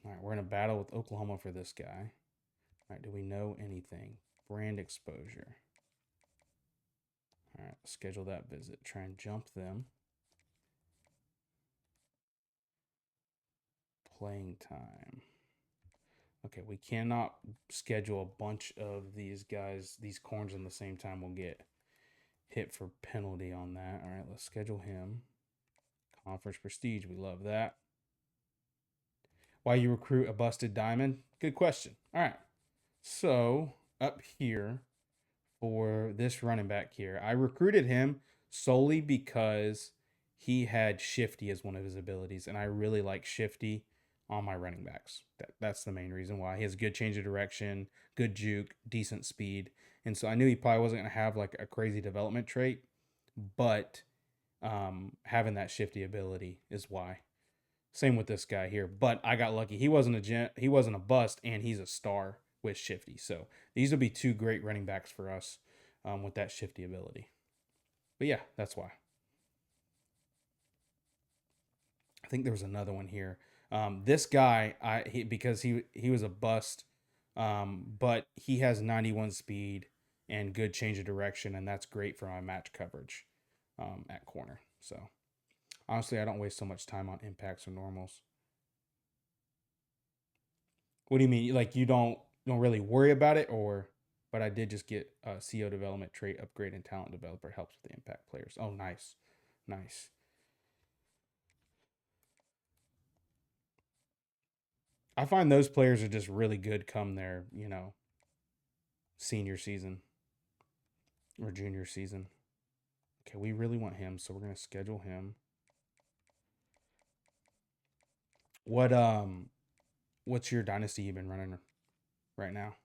All right, we're in a battle with Oklahoma for this guy. All right, do we know anything? Brand exposure. All right, schedule that visit. Try and jump them. Playing time. Okay, we cannot schedule a bunch of these guys, these corns in the same time. We'll get hit for penalty on that. All right, let's schedule him. Conference prestige, we love that. Why you recruit a busted diamond? Good question. All right, so up here for this running back here, I recruited him solely because he had shifty as one of his abilities, and I really like shifty on my running backs. That's the main reason why. He has good change of direction, good juke, decent speed. And so I knew he probably wasn't going to have like a crazy development trait, but having that shifty ability is why. Same with this guy here, but I got lucky. He wasn't a bust, and he's a star with shifty. So these will be two great running backs for us with that shifty ability. But yeah, that's why. I think there was another one here. This guy, because he was a bust, but he has 91 speed and good change of direction, and that's great for my match coverage at corner. So honestly, I don't waste so much time on impacts or normals. What do you mean? Like you don't really worry about it, or? But I did just get a CO development trait upgrade and talent developer helps with the impact players. Oh, nice, nice. I find those players are just really good come their senior season or junior season. Okay, we really want him, so we're gonna schedule him. What's your dynasty you've been running right now?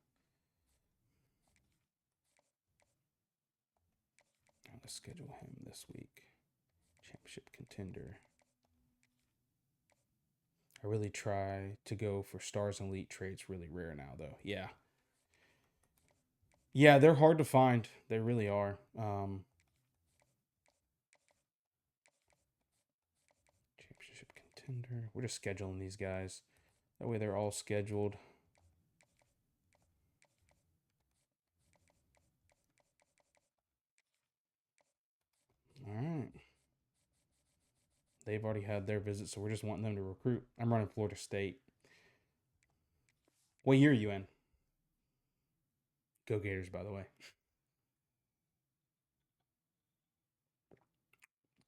Let's schedule him this week. Championship contender. I really try to go for stars and elite traits. Really rare now, though. Yeah. Yeah, they're hard to find. They really are. Championship contender. We're just scheduling these guys. That way they're all scheduled. All right. They've already had their visit, so we're just wanting them to recruit. I'm running Florida State. What year are you in? Go Gators, by the way.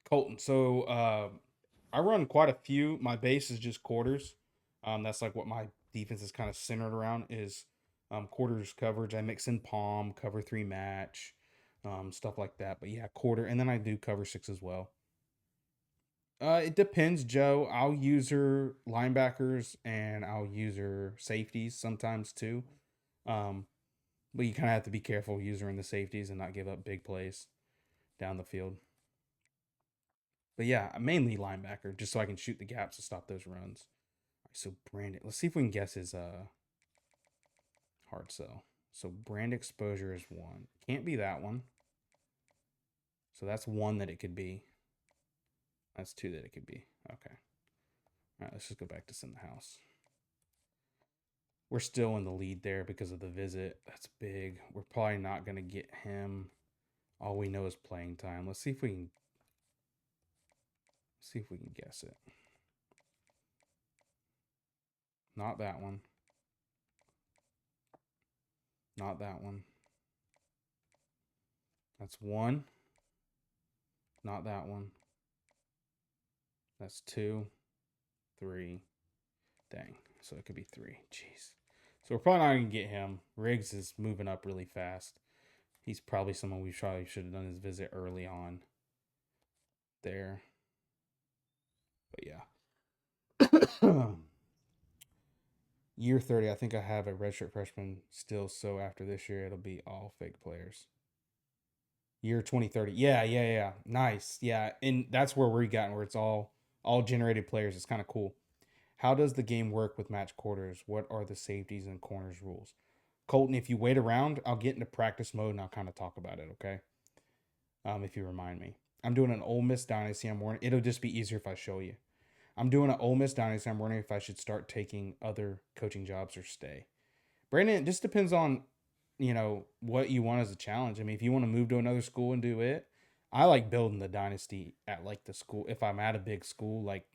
Colton. So I run quite a few. My base is just quarters. That's like what my defense is kind of centered around is quarters coverage. I mix in palm, cover three match, stuff like that. But yeah, quarter, and then I do cover six as well. It depends, Joe. I'll use her linebackers and I'll use her safeties sometimes too. Um, but you kind of have to be careful using her in the safeties and not give up big plays down the field. But yeah, mainly linebacker, just so I can shoot the gaps to stop those runs. All right, so Brandon, let's see if we can guess his hard sell. So brand exposure is one. Can't be that one. So that's one that it could be. That's two that it could be. Okay. All right, let's just go back to send the house. We're still in the lead there because of the visit. That's big. We're probably not going to get him. All we know is playing time. Let's see if we can guess it. Not that one. Not that one. That's one. Not that one. That's two. Three. Dang. So it could be three. Jeez. So we're probably not going to get him. Riggs is moving up really fast. He's probably someone we probably should have done his visit early on there. But yeah. Year 30, I think I have a redshirt freshman still, so after this year, it'll be all fake players. Year 2030. Yeah. Nice. Yeah, and that's where we're gotten, where it's all generated players. It's kind of cool. How does the game work with match quarters? What are the safeties and corners rules? Colton, if you wait around, I'll get into practice mode and I'll kind of talk about it, okay? If you remind me. I'm doing an Ole Miss Dynasty. It'll just be easier if I show you. I'm doing an Ole Miss Dynasty. I'm wondering if I should start taking other coaching jobs or stay. Brandon, it just depends on, what you want as a challenge. I mean, if you want to move to another school and do it, I like building the dynasty at like the school. If I'm at a big school like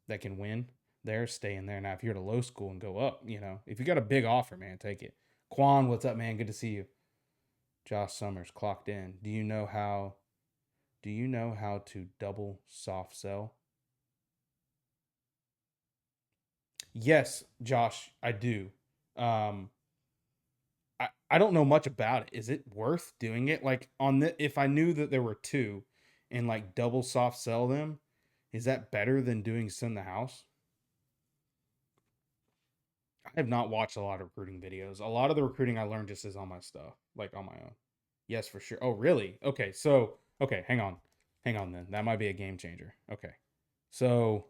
that can win, there, staying there. Now, if you're at a low school and go up, if you got a big offer, man, take it. Quan, what's up, man? Good to see you. Josh Summers clocked in. Do you know how to double soft sell? Yes, Josh, I do. Um, I don't know much about it. Is it worth doing it? Like if I knew that there were two and like double soft sell them, is that better than doing send the house? I have not watched a lot of recruiting videos. A lot of the recruiting I learned just is on my stuff, like on my own. Yes, for sure. Oh, really? Okay. So, okay, hang on. Hang on then. That might be a game changer. Okay. So,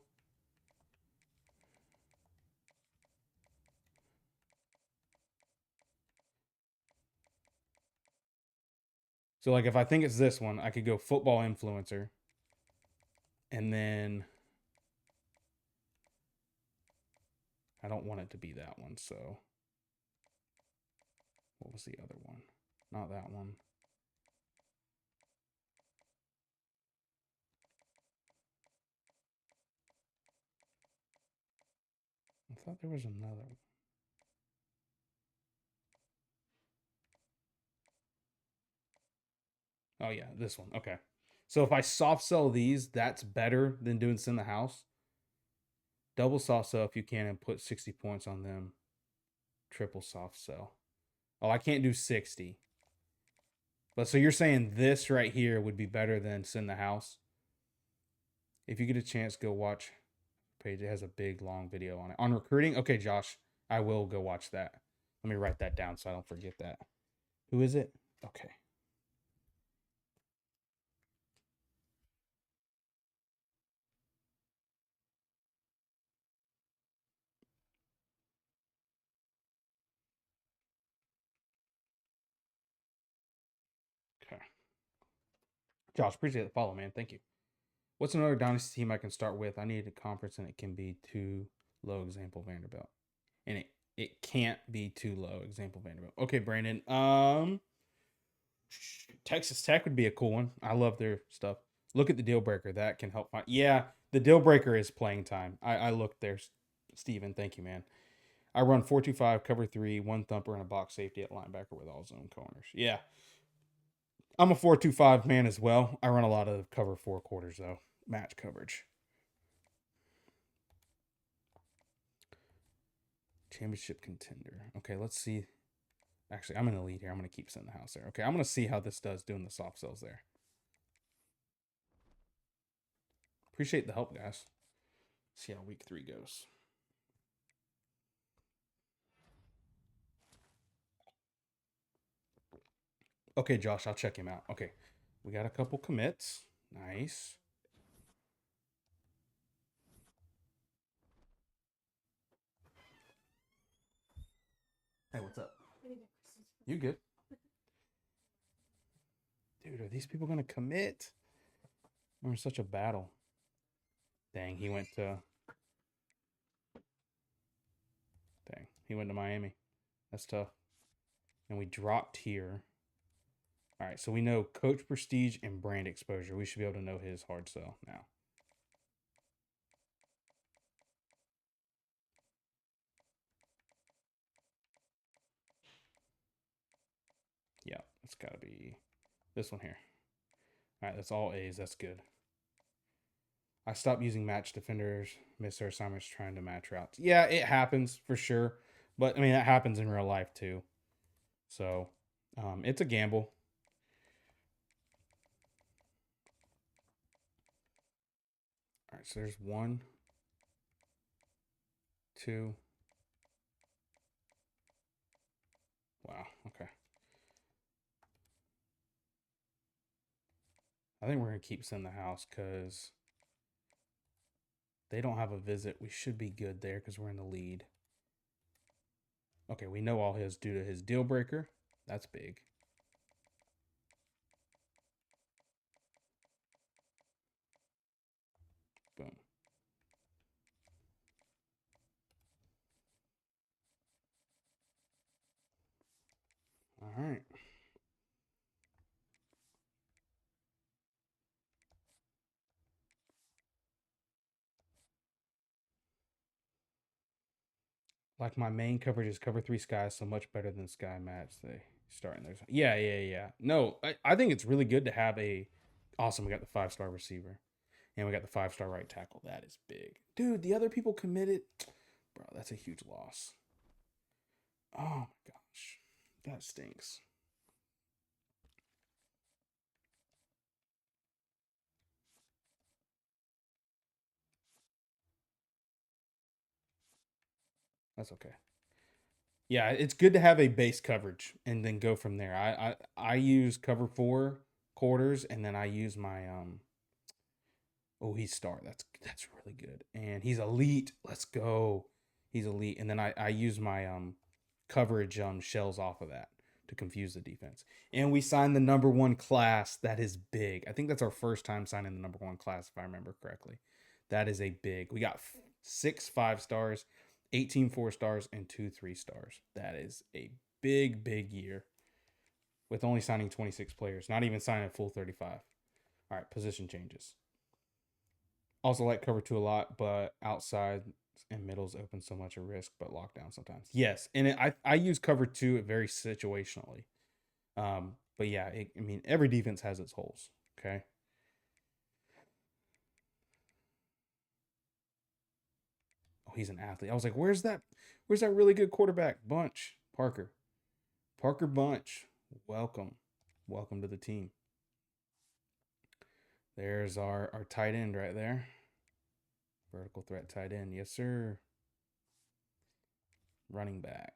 like if I think it's this one, I could go football influencer and then I don't want it to be that one. So, what was the other one? Not that one. I thought there was another one. Oh yeah, this one. Okay. So if I soft sell these, that's better than doing send the house. Double soft sell if you can and put 60 points on them. Triple soft sell. Oh, I can't do 60. But so you're saying this right here would be better than send the house? If you get a chance, go watch page. It has a big long video on it. On recruiting? Okay, Josh, I will go watch that. Let me write that down so I don't forget that. Who is it? Okay. Okay. Josh, appreciate the follow, man. Thank you. What's another dynasty team I can start with? I need a conference and it can be too low. Example Vanderbilt. And it can't be too low. Example Vanderbilt. Okay, Brandon. Texas Tech would be a cool one. I love their stuff. Look at the deal breaker. That can help find. Yeah, the deal breaker is playing time. I looked there, Steven. Thank you, man. I run 4-2-5, cover 3, one thumper, and a box safety at linebacker with all zone corners. Yeah. I'm a 4-2-5 man as well. I run a lot of cover 4 quarters, though. Match coverage. Championship contender. Okay, let's see. Actually, I'm in the lead here. I'm going to keep sending the house there. Okay, I'm going to see how this does doing the soft sells there. Appreciate the help, guys. See how week 3 goes. Okay, Josh, I'll check him out. Okay, we got a couple commits. Nice. Hey, what's up? You good? Dude, are these people going to commit? We're in such a battle. Dang, he went to Miami. That's tough. And we dropped here. All right, so we know coach prestige and brand exposure. We should be able to know his hard sell now. Yeah, it's got to be this one here. All right, that's all A's. That's good. I stopped using match defenders, missed their assignments trying to match routes. Yeah, it happens for sure. But I mean, that happens in real life too. So it's a gamble. All right, so there's 1, 2. Wow. Okay. I think we're gonna keep sending the house because they don't have a visit. We should be good there because we're in the lead. Okay, we know all his due to his deal breaker. That's big. Boom. All right. Like my main coverage is cover 3 sky, so much better than sky match. They starting those. Yeah. No, I think it's really good to have a. Awesome. We got the 5-star receiver, and we got the 5-star right tackle. That is big, dude. The other people committed, bro. That's a huge loss. Oh my gosh, that stinks. That's okay. Yeah, it's good to have a base coverage and then go from there. I use cover 4 quarters, and then I use my oh, he's star. That's really good. And he's elite. Let's go. He's elite. And then I use my coverage shells off of that to confuse the defense. And we signed the #1 class. That is big. I think that's our first time signing the #1 class, if I remember correctly. That is a big. We got 6 5-stars, 18 4-stars, and 2 3-stars. That is a big year with only signing 26 players, not even signing a full 35. All right, position changes. Also like cover 2 a lot, but outside and middles open so much a risk, but lockdown sometimes. Yes, and I use cover 2 very situationally. But yeah, I mean every defense has its holes. Okay. Oh, he's an athlete. I was like, where's that? Where's that really good quarterback? Bunch Parker. Parker Bunch. Welcome, welcome to the team. There's our tight end right there. Vertical threat tight end. Yes, sir. Running back.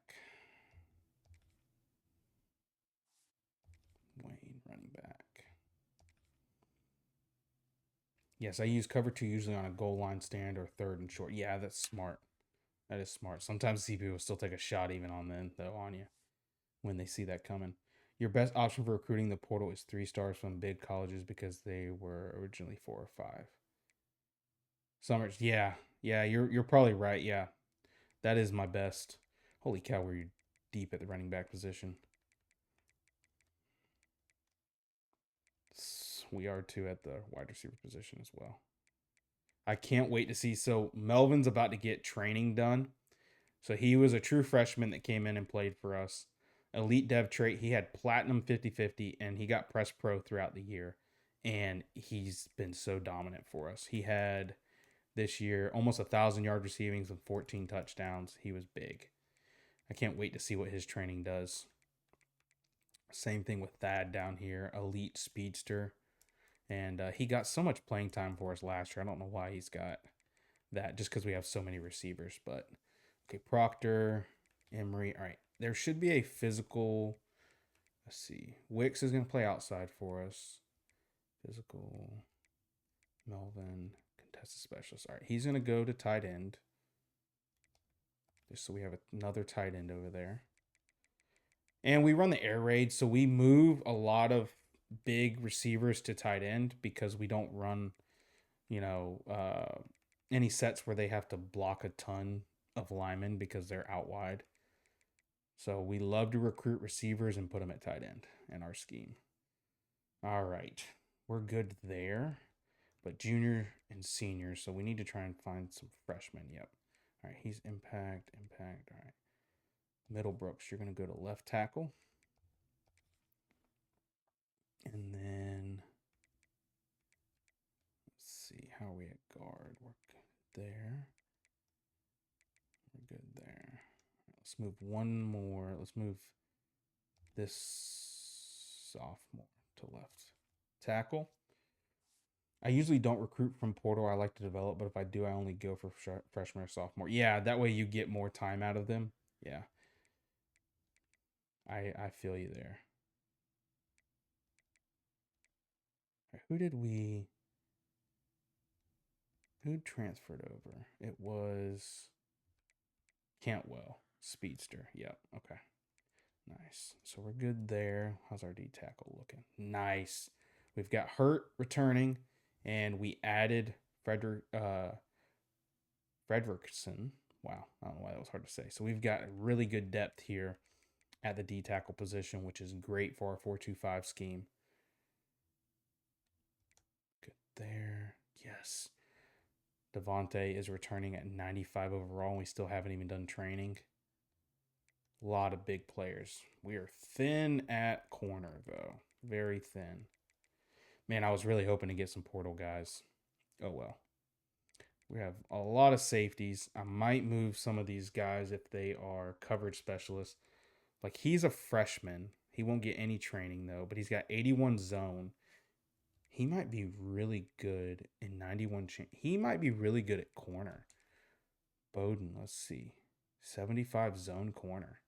Wayne, running back. Yes, I use cover 2 usually on a goal line stand or third and short. Yeah, that's smart. That is smart. Sometimes CP will still take a shot even on then though on you when they see that coming. Your best option for recruiting the portal is 3-stars from big colleges because they were originally 4 or 5. Summers, yeah, you're probably right. Yeah, that is my best. Holy cow, we're deep at the running back position. We are too at the wide receiver position as well. I can't wait to see. So Melvin's about to get training done. So he was a true freshman that came in and played for us. Elite dev trait. He had platinum 50-50 and he got press pro throughout the year. And he's been so dominant for us. He had this year almost 1,000-yard receivings and 14 touchdowns. He was big. I can't wait to see what his training does. Same thing with Thad down here. Elite speedster. And he got so much playing time for us last year. I don't know why he's got that, just because we have so many receivers. But okay, Proctor, Emery. All right, there should be a physical. Let's see. Wicks is going to play outside for us. Physical. Melvin, contested specialist. All right, he's going to go to tight end. Just so we have another tight end over there. And we run the air raid, so we move a lot of big receivers to tight end because we don't run, any sets where they have to block a ton of linemen because they're out wide. So we love to recruit receivers and put them at tight end in our scheme. All right, we're good there. But junior and senior, so we need to try and find some freshmen. Yep. All right, he's impact. All right. Middlebrooks, you're going to go to left tackle. And then, let's see, how are we at guard? We're good there. We're good there. Let's move one more. Let's move this sophomore to left tackle. I usually don't recruit from portal. I like to develop, but if I do, I only go for freshman or sophomore. Yeah, that way you get more time out of them. Yeah. I feel you there. Right, who transferred over? It was Cantwell, speedster. Yep. Okay. Nice. So we're good there. How's our D tackle looking? Nice. We've got Hurt returning, and we added Frederickson. Wow, I don't know why that was hard to say. So we've got really good depth here at the D tackle position, which is great for our 4-2-5 scheme. Good there. Yes. Devontae is returning at 95 overall, and we still haven't even done training. A lot of big players. We are thin at corner, though. Very thin. Man, I was really hoping to get some portal guys. Oh, well. We have a lot of safeties. I might move some of these guys if they are coverage specialists. Like, he's a freshman. He won't get any training, though, but he's got 81 zone. He might be really good in 91. He might be really good at corner. Bowden, let's see. 75 zone corner.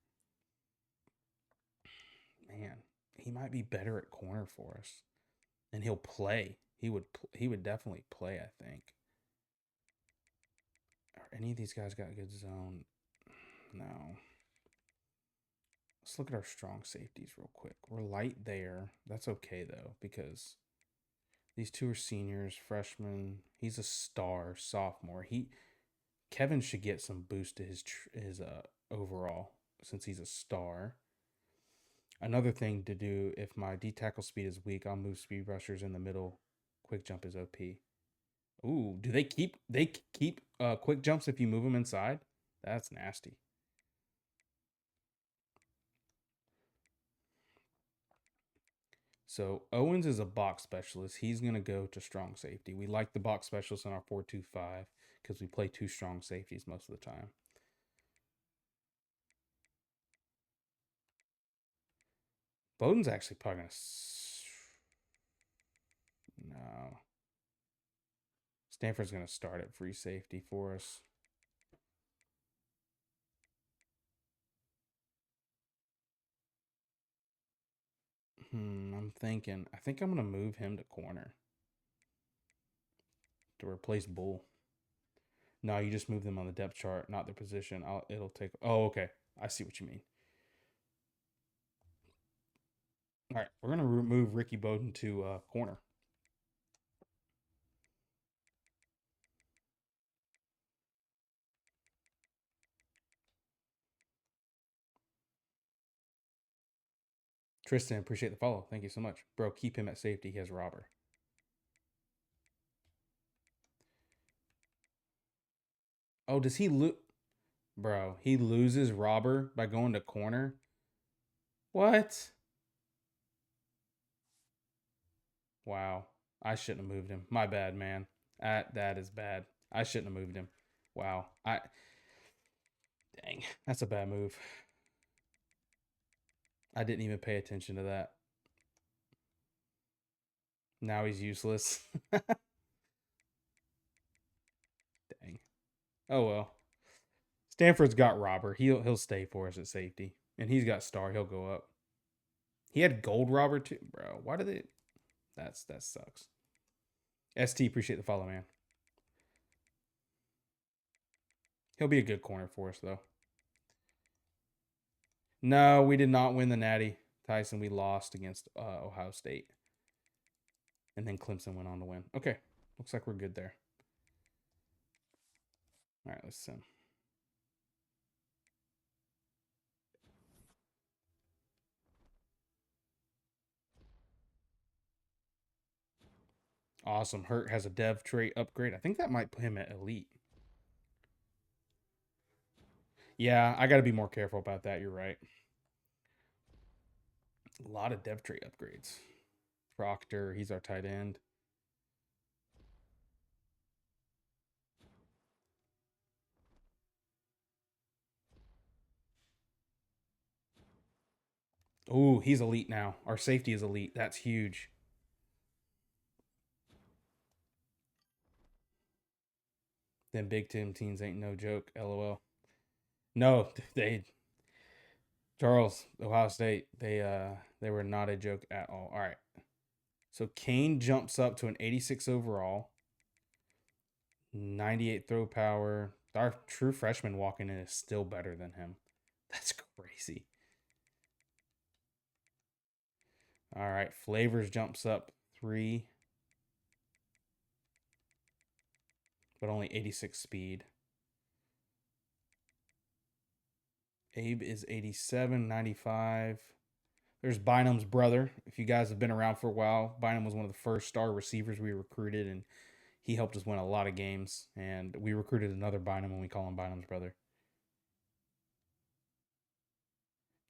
Man, he might be better at corner for us. And he'll play. He would definitely play, I think. Are any of these guys got good zone? No. Let's look at our strong safeties real quick. We're light there. That's okay, though, because these two are seniors, freshmen. He's a star, sophomore. Kevin should get some boost to his overall since he's a star. Another thing to do, if my D tackle speed is weak, I'll move speed rushers in the middle. Quick jump is OP. Ooh, do they keep quick jumps if you move them inside? That's nasty. So Owens is a box specialist. He's going to go to strong safety. We like the box specialist in our 4-2-5 because we play two strong safeties most of the time. Bowden's actually probably going to... No. Stanford's going to start at free safety for us. I'm thinking. I think I'm going to move him to corner to replace Bull. No, you just move them on the depth chart, not their position. It'll take... Oh, okay. I see what you mean. All right, we're going to move Ricky Bowden to corner. Tristan, appreciate the follow. Thank you so much. Bro, keep him at safety. He has robber. Oh, does he lose? Bro, he loses robber by going to corner? What? Wow. I shouldn't have moved him. My bad, man. That is bad. I shouldn't have moved him. Wow. Dang. That's a bad move. I didn't even pay attention to that. Now he's useless. Dang. Oh well. Stanford's got robber. He'll stay for us at safety. And he's got star. He'll go up. He had gold robber too. Bro, why did it... That sucks. ST, appreciate the follow, man. He'll be a good corner for us, though. No, we did not win the Natty. Tyson, we lost against Ohio State. And then Clemson went on to win. Okay, looks like we're good there. All right, let's sim. Awesome. Hurt has a dev trait upgrade. I think that might put him at elite. Yeah, I got to be more careful about that. You're right. A lot of dev trait upgrades. Proctor, he's our tight end. Oh, he's elite now. Our safety is elite. That's huge. Them Big Ten teams ain't no joke. LOL. No, they Charles, Ohio State, they were not a joke at all. All right. So Kane jumps up to an 86 overall, 98 throw power. Our true freshman walking in is still better than him. That's crazy. All right. Flavors jumps up 3, but only 86 speed. Abe is 87, 95. There's Bynum's brother. If you guys have been around for a while, Bynum was one of the first star receivers we recruited, and he helped us win a lot of games. And we recruited another Bynum, and we call him Bynum's brother.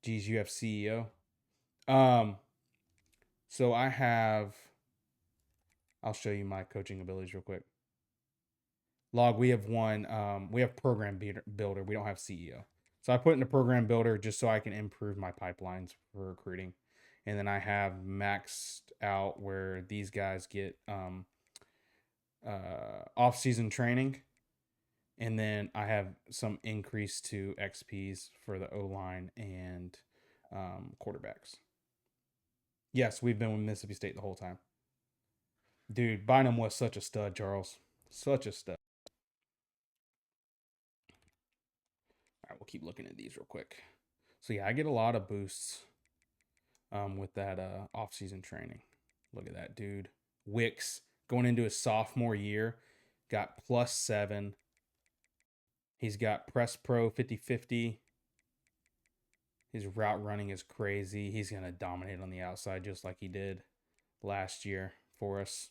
G's UFC CEO. Um, so I have. I'll show you my coaching abilities real quick. Log, we have one. We have program builder. We don't have CEO. So I put in the program builder just so I can improve my pipelines for recruiting. And then I have maxed out where these guys get off-season training. And then I have some increase to XPs for the O-line and quarterbacks. Yes, we've been with Mississippi State the whole time. Dude, Bynum was such a stud, Charles. Such a stud. All right, we'll keep looking at these real quick. So yeah, I get a lot of boosts with that off-season training. Look at that dude. Wicks going into his sophomore year got +7. He's got Press Pro 50-50. His route running is crazy. He's going to dominate on the outside just like he did last year for us.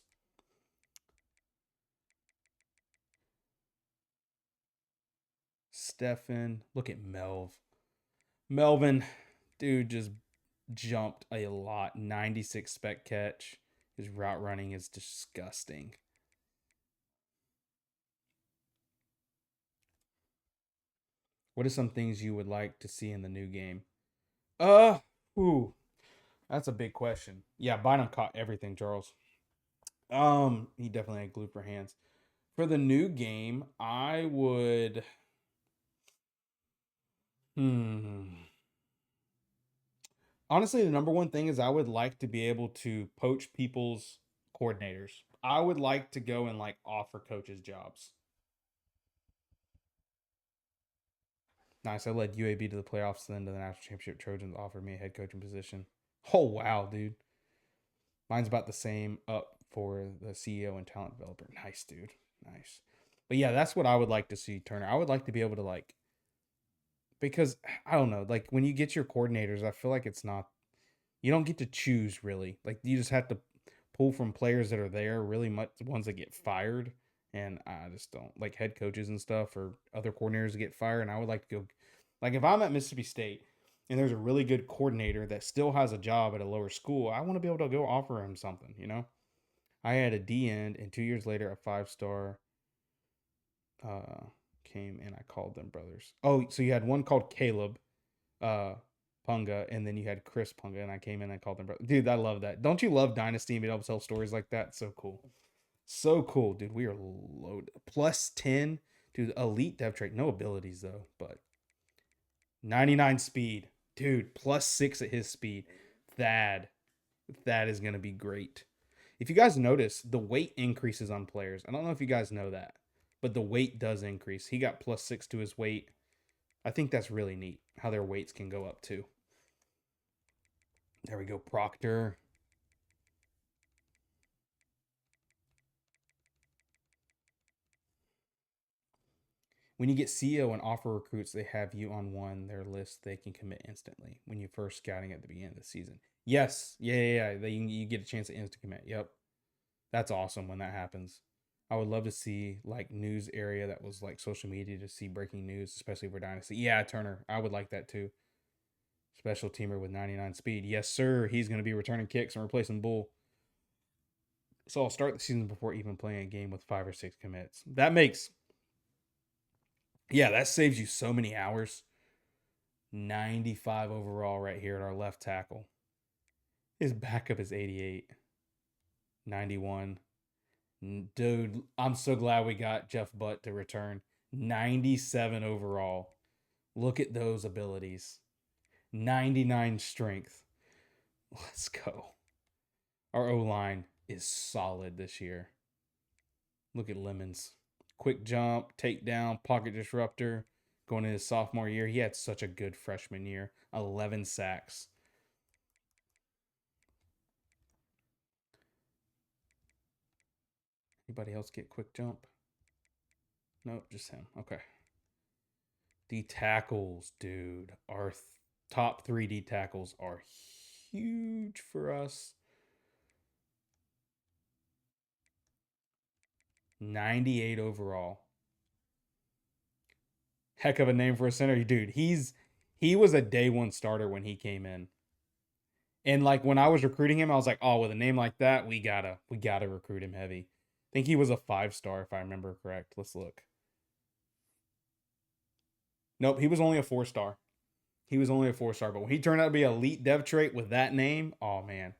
Stefan, look at Melvin, dude, just jumped a lot. 96 spec catch. His route running is disgusting. What are some things you would like to see in the new game? Ooh, that's a big question. Yeah, Bynum caught everything, Charles. He definitely had glue for hands. For the new game, I would. Honestly, the number one thing is I would like to be able to poach people's coordinators. I would like to go and like offer coaches jobs. Nice. I led UAB to the playoffs, then to the national championship. Trojans offered me a head coaching position. Oh wow, dude. Mine's about the same up for the CEO and talent developer. Nice, dude. Nice. But yeah, that's what I would like to see, Turner. I would like to be able to like because I don't know, like when you get your coordinators, I feel like it's not you don't get to choose really. Like you just have to pull from players that are there, really much ones that get fired. And I just don't like head coaches and stuff or other coordinators that get fired. And I would like to go, like if I'm at Mississippi State and there's a really good coordinator that still has a job at a lower school, I want to be able to go offer him something, you know? I had a D end, and 2 years later, a 5-star uh, came and I called them brothers. Oh, so you had one called Caleb uh, Punga, and then you had Chris Punga, and I came in and I called them brothers. Dude, I love that. Don't you love Dynasty and being able to tell stories like that? So cool. So cool, dude. We are loaded. +10 to elite dev trait. No abilities, though, but 99 speed. Dude, +6 at his speed. Thad. That is going to be great. If you guys notice, the weight increases on players. I don't know if you guys know that, but the weight does increase. He got +6 to his weight. I think that's really neat how their weights can go up too. There we go, Proctor. When you get CEO and offer recruits, they have you on their list. They can commit instantly when you're first scouting at the beginning of the season. Yes, yeah. You get a chance to instant commit. Yep, that's awesome when that happens. I would love to see like news area that was like social media to see breaking news, especially for Dynasty. Yeah, Turner, I would like that too. Special teamer with 99 speed. Yes, sir. He's going to be returning kicks and replacing Bull. So I'll start the season before even playing a game with 5 or 6 commits. That saves you so many hours. 95 overall right here at our left tackle. His backup is 88. 91. Dude, I'm so glad we got Jeff Butt to return. 97 overall. Look at those abilities. 99 strength. Let's go. Our O-line is solid this year. Look at Lemons. Quick jump, takedown, pocket disruptor. Going into his sophomore year, he had such a good freshman year. 11 sacks. Anybody else get quick jump? Nope, just him. Okay. D tackles, dude. Our top 3 D tackles are huge for us. 98 overall. Heck of a name for a center, dude. He was a day one starter when he came in. And like when I was recruiting him, I was like, oh, with a name like that, we gotta recruit him heavy. I think he was a 5-star if I remember correct. Let's look. Nope, he was only a 4-star. He was only a 4-star, but when he turned out to be elite dev trait with that name, oh man,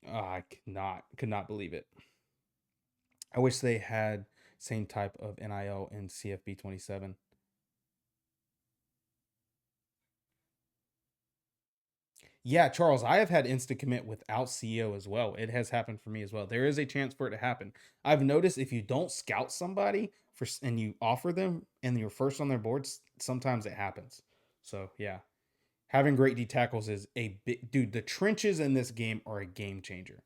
I could not believe it. I wish they had same type of NIL in CFB 27. Yeah, Charles, I have had instant commit without CEO as well. It has happened for me as well. There is a chance for it to happen. I've noticed if you don't scout somebody and you offer them and you're first on their boards, sometimes it happens. So yeah, having great D tackles is a big dude. The trenches in this game are a game changer.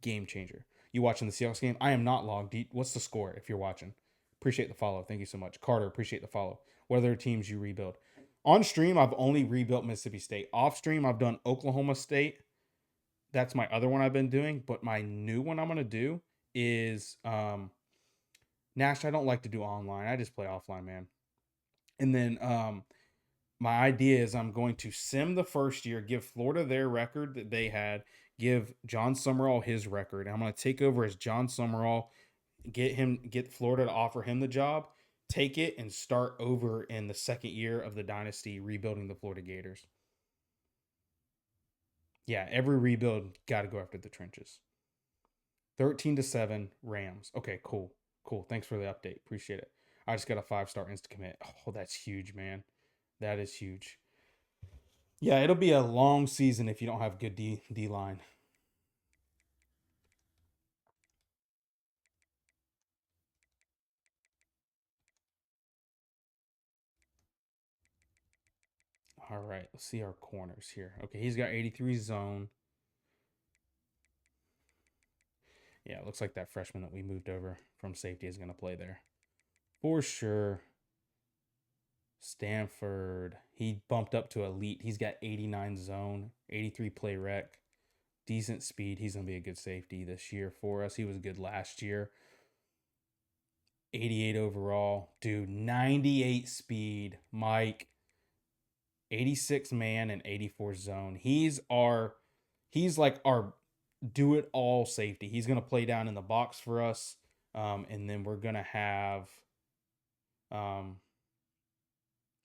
Game changer. You watching the Seahawks game? I am not logged. What's the score if you're watching? Appreciate the follow. Thank you so much. Carter, appreciate the follow. What other teams you rebuild? On stream, I've only rebuilt Mississippi State. Off stream, I've done Oklahoma State. That's my other one I've been doing. But my new one I'm going to do is Nash. I don't like to do online. I just play offline, man. And then my idea is I'm going to sim the first year, give Florida their record that they had, give John Summerall his record. And I'm going to take over as John Summerall, get Florida to offer him the job, take it, and start over in the second year of the dynasty, rebuilding the Florida Gators. Yeah, every rebuild got to go after the trenches. 13-7 Rams. Okay, cool. Cool. Thanks for the update. Appreciate it. I just got a 5-star insta commit. Oh, that's huge, man. That is huge. Yeah, it'll be a long season if you don't have good D line. All right, let's see our corners here. Okay, he's got 83 zone. Yeah, it looks like that freshman that we moved over from safety is going to play there. For sure. Stanford. He bumped up to elite. He's got 89 zone, 83 play rec, decent speed. He's going to be a good safety this year for us. He was good last year. 88 overall. Dude, 98 speed. Mike. 86 man and 84 zone. He's like our do it all safety. He's going to play down in the box for us. And then we're going to have um,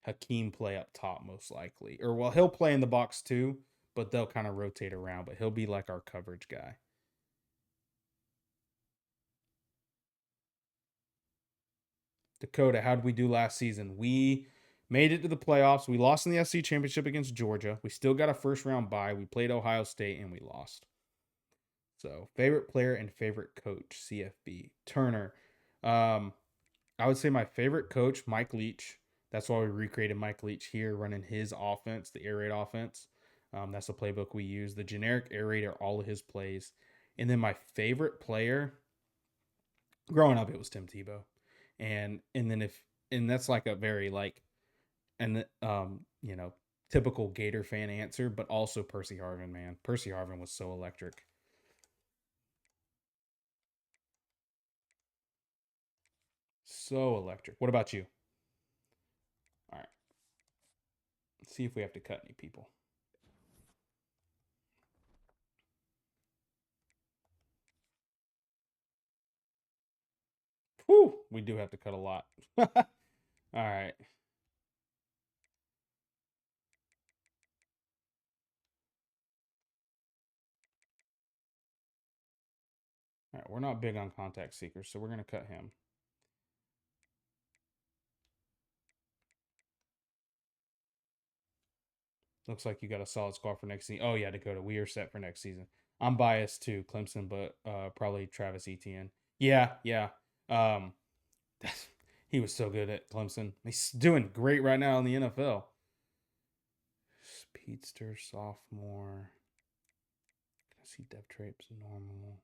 Hakeem play up top most likely. Or well, he'll play in the box too, but they'll kind of rotate around, but he'll be like our coverage guy. Dakota, how did we do last season? We made it to the playoffs. We lost in the SC championship against Georgia. We still got a first round bye. We played Ohio State and we lost. So, favorite player and favorite coach, CFB. Turner. I would say my favorite coach, Mike Leach. That's why we recreated Mike Leach here, running his offense, the air raid offense. That's the playbook we use. The generic air raid are all of his plays. And then my favorite player, growing up, it was Tim Tebow. And then and that's like a very like, and typical Gator fan answer, but also Percy Harvin, man. Percy Harvin was so electric. So electric. What about you? All right. Let's see if we have to cut any people. Whew, we do have to cut a lot. All right. we're not big on contact seekers, so we're going to cut him. Looks like you got a solid squad for next season. Oh, yeah, Dakota, we are set for next season. I'm biased too, Clemson, but probably Travis Etienne. Yeah. Um, he was so good at Clemson. He's doing great right now in the NFL. Speedster, sophomore. Can I see depth traits normal?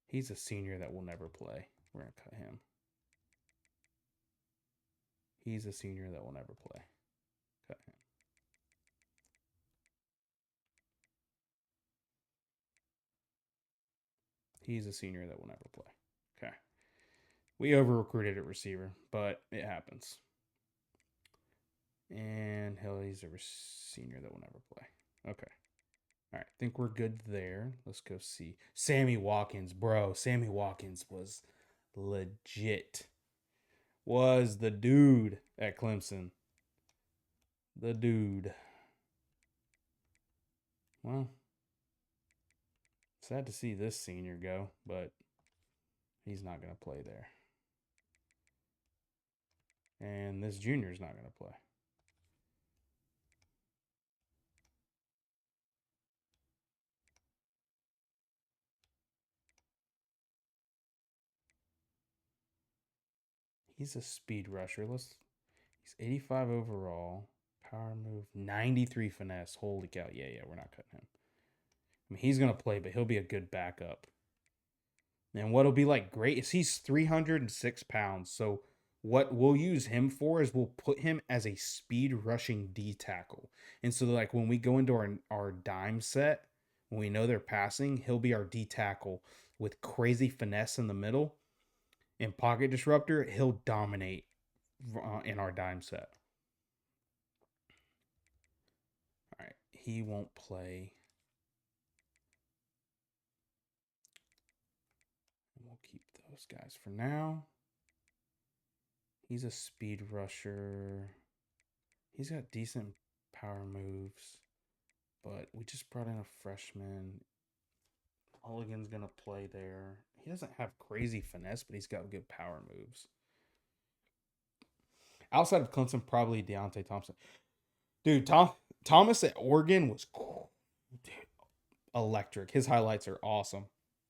He's a senior that will never play. We're going to cut him. He's a senior that will never play. Cut him. He's a senior that will never play. Okay. We over-recruited at receiver, but it happens. And he's a senior that will never play. Okay. All right. Think we're good there. Let's go see. Sammy Watkins, bro. Sammy Watkins was legit. Was the dude at Clemson. The dude. Well, sad to see this senior go, but he's not going to play there. And this junior's not going to play. He's a speed rusher. He's 85 overall. Power move, 93 finesse. Holy cow. Yeah, we're not cutting him. I mean, he's going to play, but he'll be a good backup. And what'll be like great is he's 306 pounds. So what we'll use him for is we'll put him as a speed rushing D tackle. And so like when we go into our dime set, when we know they're passing, he'll be our D tackle with crazy finesse in the middle and pocket disruptor. He'll dominate in our dime set. All right, he won't play. We'll keep those guys for now. He's a speed rusher. He's got decent power moves, but we just brought in a freshman. Mulligan's going to play there. He doesn't have crazy finesse, but he's got good power moves. Outside of Clemson, probably Deontay Thompson. Dude, Thomas at Oregon was cool. Dude, electric. His highlights are awesome.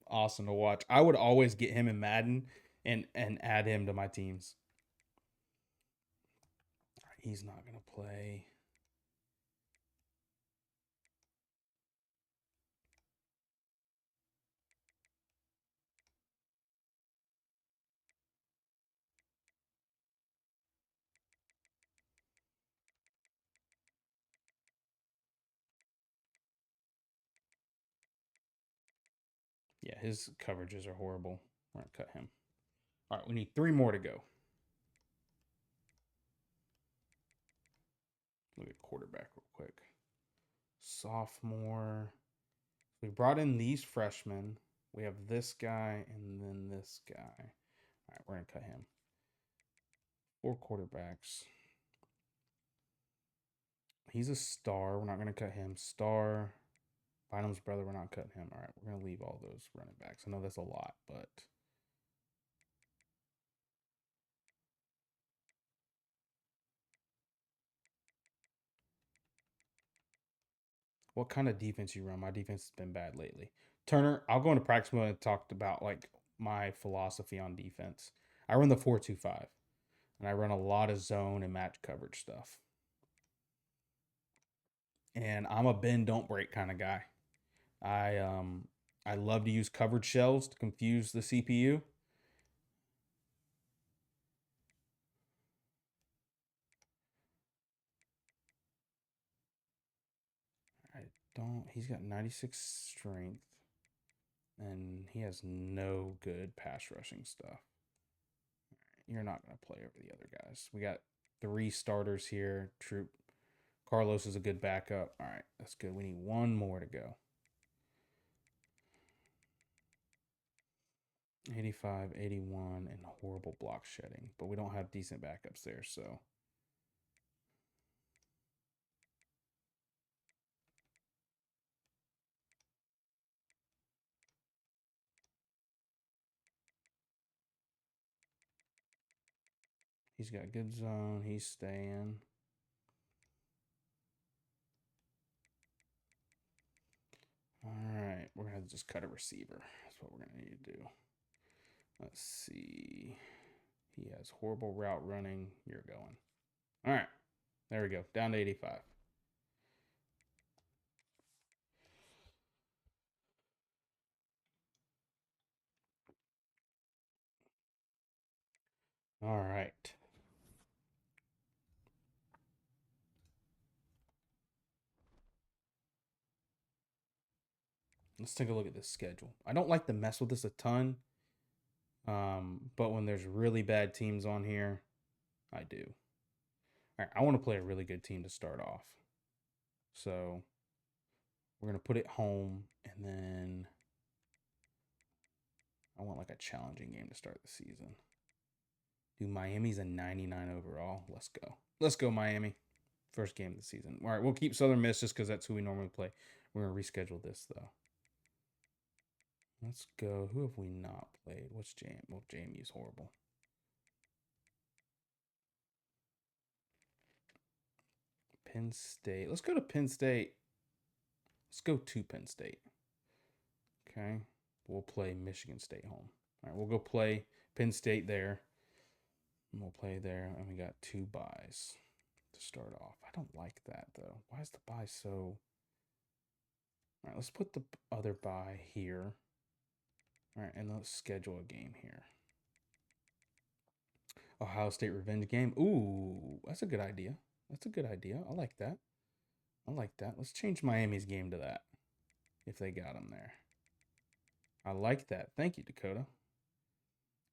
Awesome to watch. I would always get him in Madden and add him to my teams. He's not going to play. Yeah, his coverages are horrible. All right, cut him. All right, we need 3 more to go. Look at quarterback real quick. Sophomore. We brought in these freshmen. We have this guy and then this guy. All right, we're going to cut him. 4 quarterbacks. He's a star. We're not going to cut him. Star. Bynum's brother, we're not cutting him. All right, we're going to leave all those running backs. I know that's a lot, but what kind of defense you run? My defense has been bad lately. Turner, I'll go into practice mode and talk about like my philosophy on defense. I run the 4-2-5, and I run a lot of zone and match coverage stuff. And I'm a bend don't break kind of guy. I love to use coverage shells to confuse the CPU. I don't. He's got 96 strength, and he has no good pass rushing stuff. You're not going to play over the other guys. We got 3 starters here. Troop Carlos is a good backup. All right, that's good. We need 1 more to go. 85, 81, and horrible block shedding. But we don't have decent backups there, so. He's got good zone. He's staying. All right. We're going to just cut a receiver. That's what we're going to need to do. Let's see. He has horrible route running. You're going. All right. There we go. Down to 85. All right. Let's take a look at this schedule. I don't like to mess with this a ton. But when there's really bad teams on here, I do. All right, I want to play a really good team to start off. So we're going to put it home, and then I want like a challenging game to start the season. Dude, Miami's a 99 overall. Let's go. Let's go, Miami. First game of the season. All right, we'll keep Southern Miss just because that's who we normally play. We're going to reschedule this, though. Let's go. Who have we not played? What's JM? Well, JMU's horrible. Penn State. Let's go to Penn State. Let's go to Penn State. Okay. We'll play Michigan State home. All right, we'll go play Penn State there. And we'll play there. And we got 2 buys to start off. I don't like that, though. Why is the buy so... All right, let's put the other buy here. All right, and let's schedule a game here. Ohio State revenge game. Ooh, that's a good idea. That's a good idea. I like that. I like that. Let's change Miami's game to that if they got them there. I like that. Thank you, Dakota.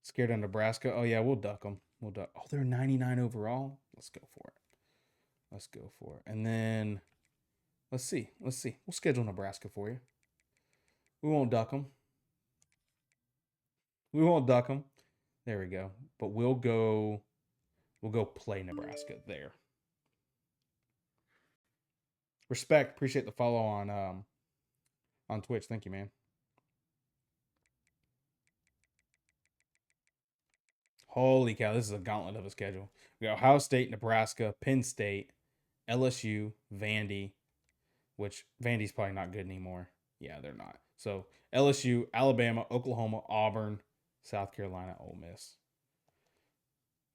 Scared of Nebraska. Oh, yeah, we'll duck them. We'll duck. Oh, they're 99 overall. Let's go for it. Let's go for it. And then let's see. Let's see. We'll schedule Nebraska for you. We won't duck them. We won't duck them. There we go. But we'll go play Nebraska there. Respect. Appreciate the follow on Twitch. Thank you, man. Holy cow, this is a gauntlet of a schedule. We got Ohio State, Nebraska, Penn State, LSU, Vandy, which Vandy's probably not good anymore. Yeah, they're not. So LSU, Alabama, Oklahoma, Auburn, South Carolina, Ole Miss.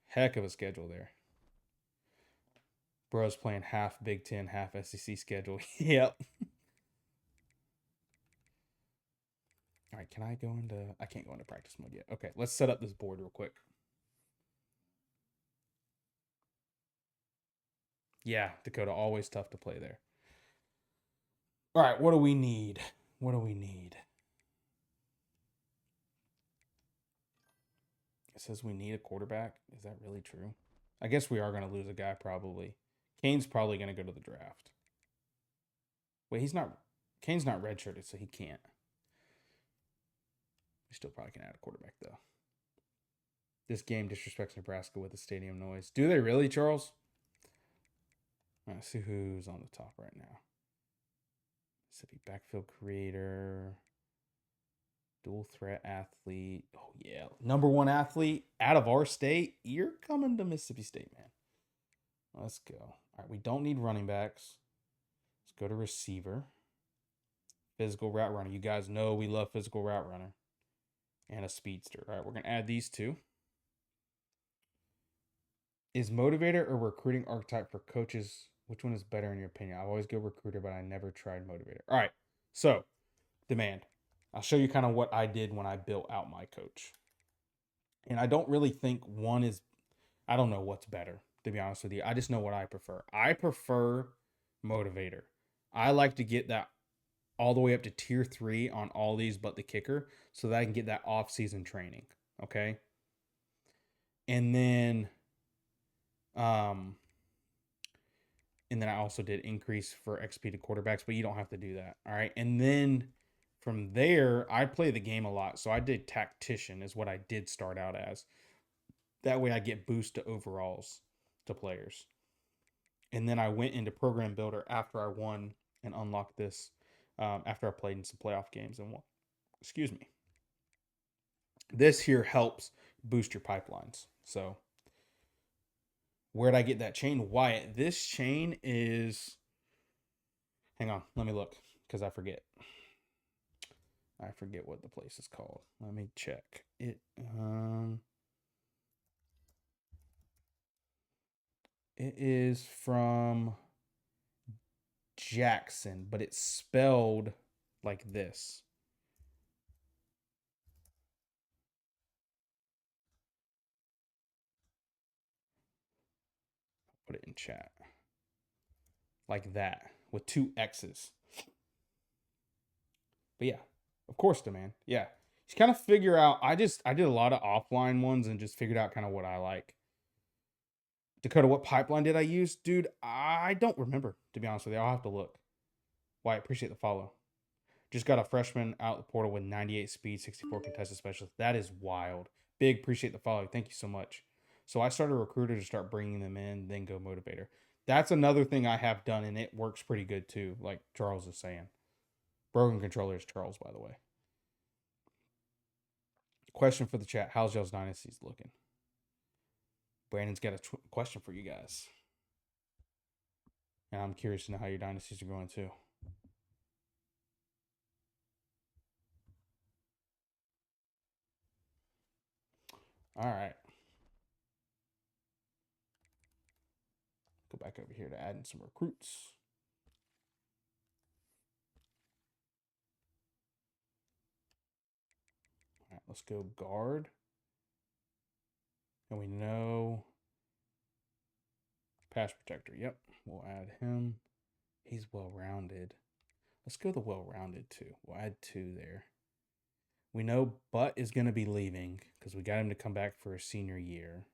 Heck of a schedule there. Bro's playing half Big Ten, half SEC schedule. Yep. All right, can I go into... I can't go into practice mode yet. Okay, let's set up this board real quick. Yeah, Dakota, always tough to play there. All right, what do we need? What do we need? It says we need a quarterback. Is that really true? I guess we are going to lose a guy probably. Kane's probably going to go to the draft. Wait, he's not... Kane's not redshirted, so he can't. We still probably can add a quarterback, though. This game disrespects Nebraska with the stadium noise. Do they really, Charles? All right, let's see who's on the top right now. Mississippi backfield creator. Dual threat athlete. Oh, yeah. Number 1 athlete out of our state. You're coming to Mississippi State, man. Let's go. All right, we don't need running backs. Let's go to receiver. Physical route runner. You guys know we love physical route runner. And a speedster. All right, we're going to add these 2. Is motivator or recruiting archetype for coaches? Which one is better in your opinion? I always go recruiter, but I never tried motivator. All right, so demand. I'll show you kind of what I did when I built out my coach. And I don't really think one is, I don't know what's better, to be honest with you. I just know what I prefer. I prefer motivator. I like to get that all the way up to tier 3 on all these but the kicker so that I can get that off-season training, okay? And then I also did increase for XP to quarterbacks, but you don't have to do that. All right. And then from there, I play the game a lot. So I did tactician is what I did start out as. That way I get boost to overalls to players. And then I went into program builder after I won and unlocked this after I played in some playoff games and won. Excuse me. This here helps boost your pipelines. So Where'd I get that chain? Wyatt. This chain is. Hang on, let me look because I forget. I forget what the place is called. Let me check it. It is from Jackson, but it's spelled like this. Put it in chat. Like that with 2 X's. But yeah, of course, demand. Yeah. Just kind of figure out. I did a lot of offline ones and just figured out kind of what I like. Dakota, what pipeline did I use? Dude, I don't remember, to be honest with you. I'll have to look. Why, I appreciate the follow. Just got a freshman out the portal with 98 speed, 64 contested specialist. That is wild. Big appreciate the follow. Thank you so much. So I started a recruiter to start bringing them in, then go motivator. That's another thing I have done, and it works pretty good too, like Charles is saying. Broken controller is Charles, by the way. Question for the chat. How's y'all's dynasties looking? Brandon's got a question for you guys. And I'm curious to know how your dynasties are going too. All right. Go back over here to add in some recruits. All right, let's go guard. And we know pass protector. Yep, we'll add him. He's well-rounded. Let's go the well-rounded too. We'll add 2 there. We know Butt is going to be leaving because we got him to come back for a senior year.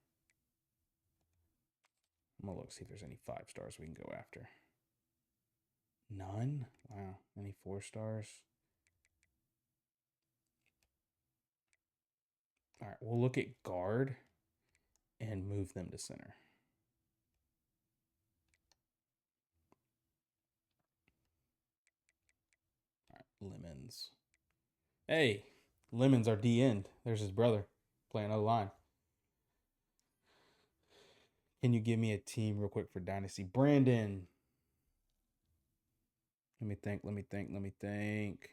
I'm going to look, see if there's any 5 stars we can go after. None? Wow. Any 4 stars? All right, we'll look at guard and move them to center. All right, Lemons. Hey, Lemons, our D end. There's his brother playing other line. Can you give me a team real quick for Dynasty? Brandon. Let me think.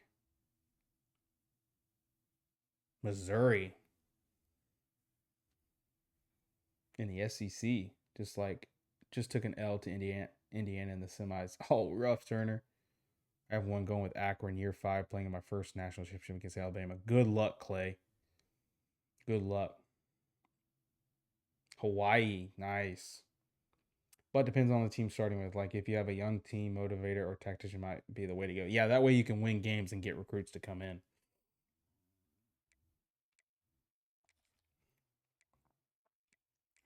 Missouri in the SEC. Just took an L to Indiana in the semis. Oh, rough, Turner. I have one going with Akron year 5, playing in my first national championship against Alabama. Good luck, Clay. Good luck. Hawaii, nice. But depends on the team starting with. Like if you have a young team, motivator or tactician might be the way to go. Yeah, that way you can win games and get recruits to come in.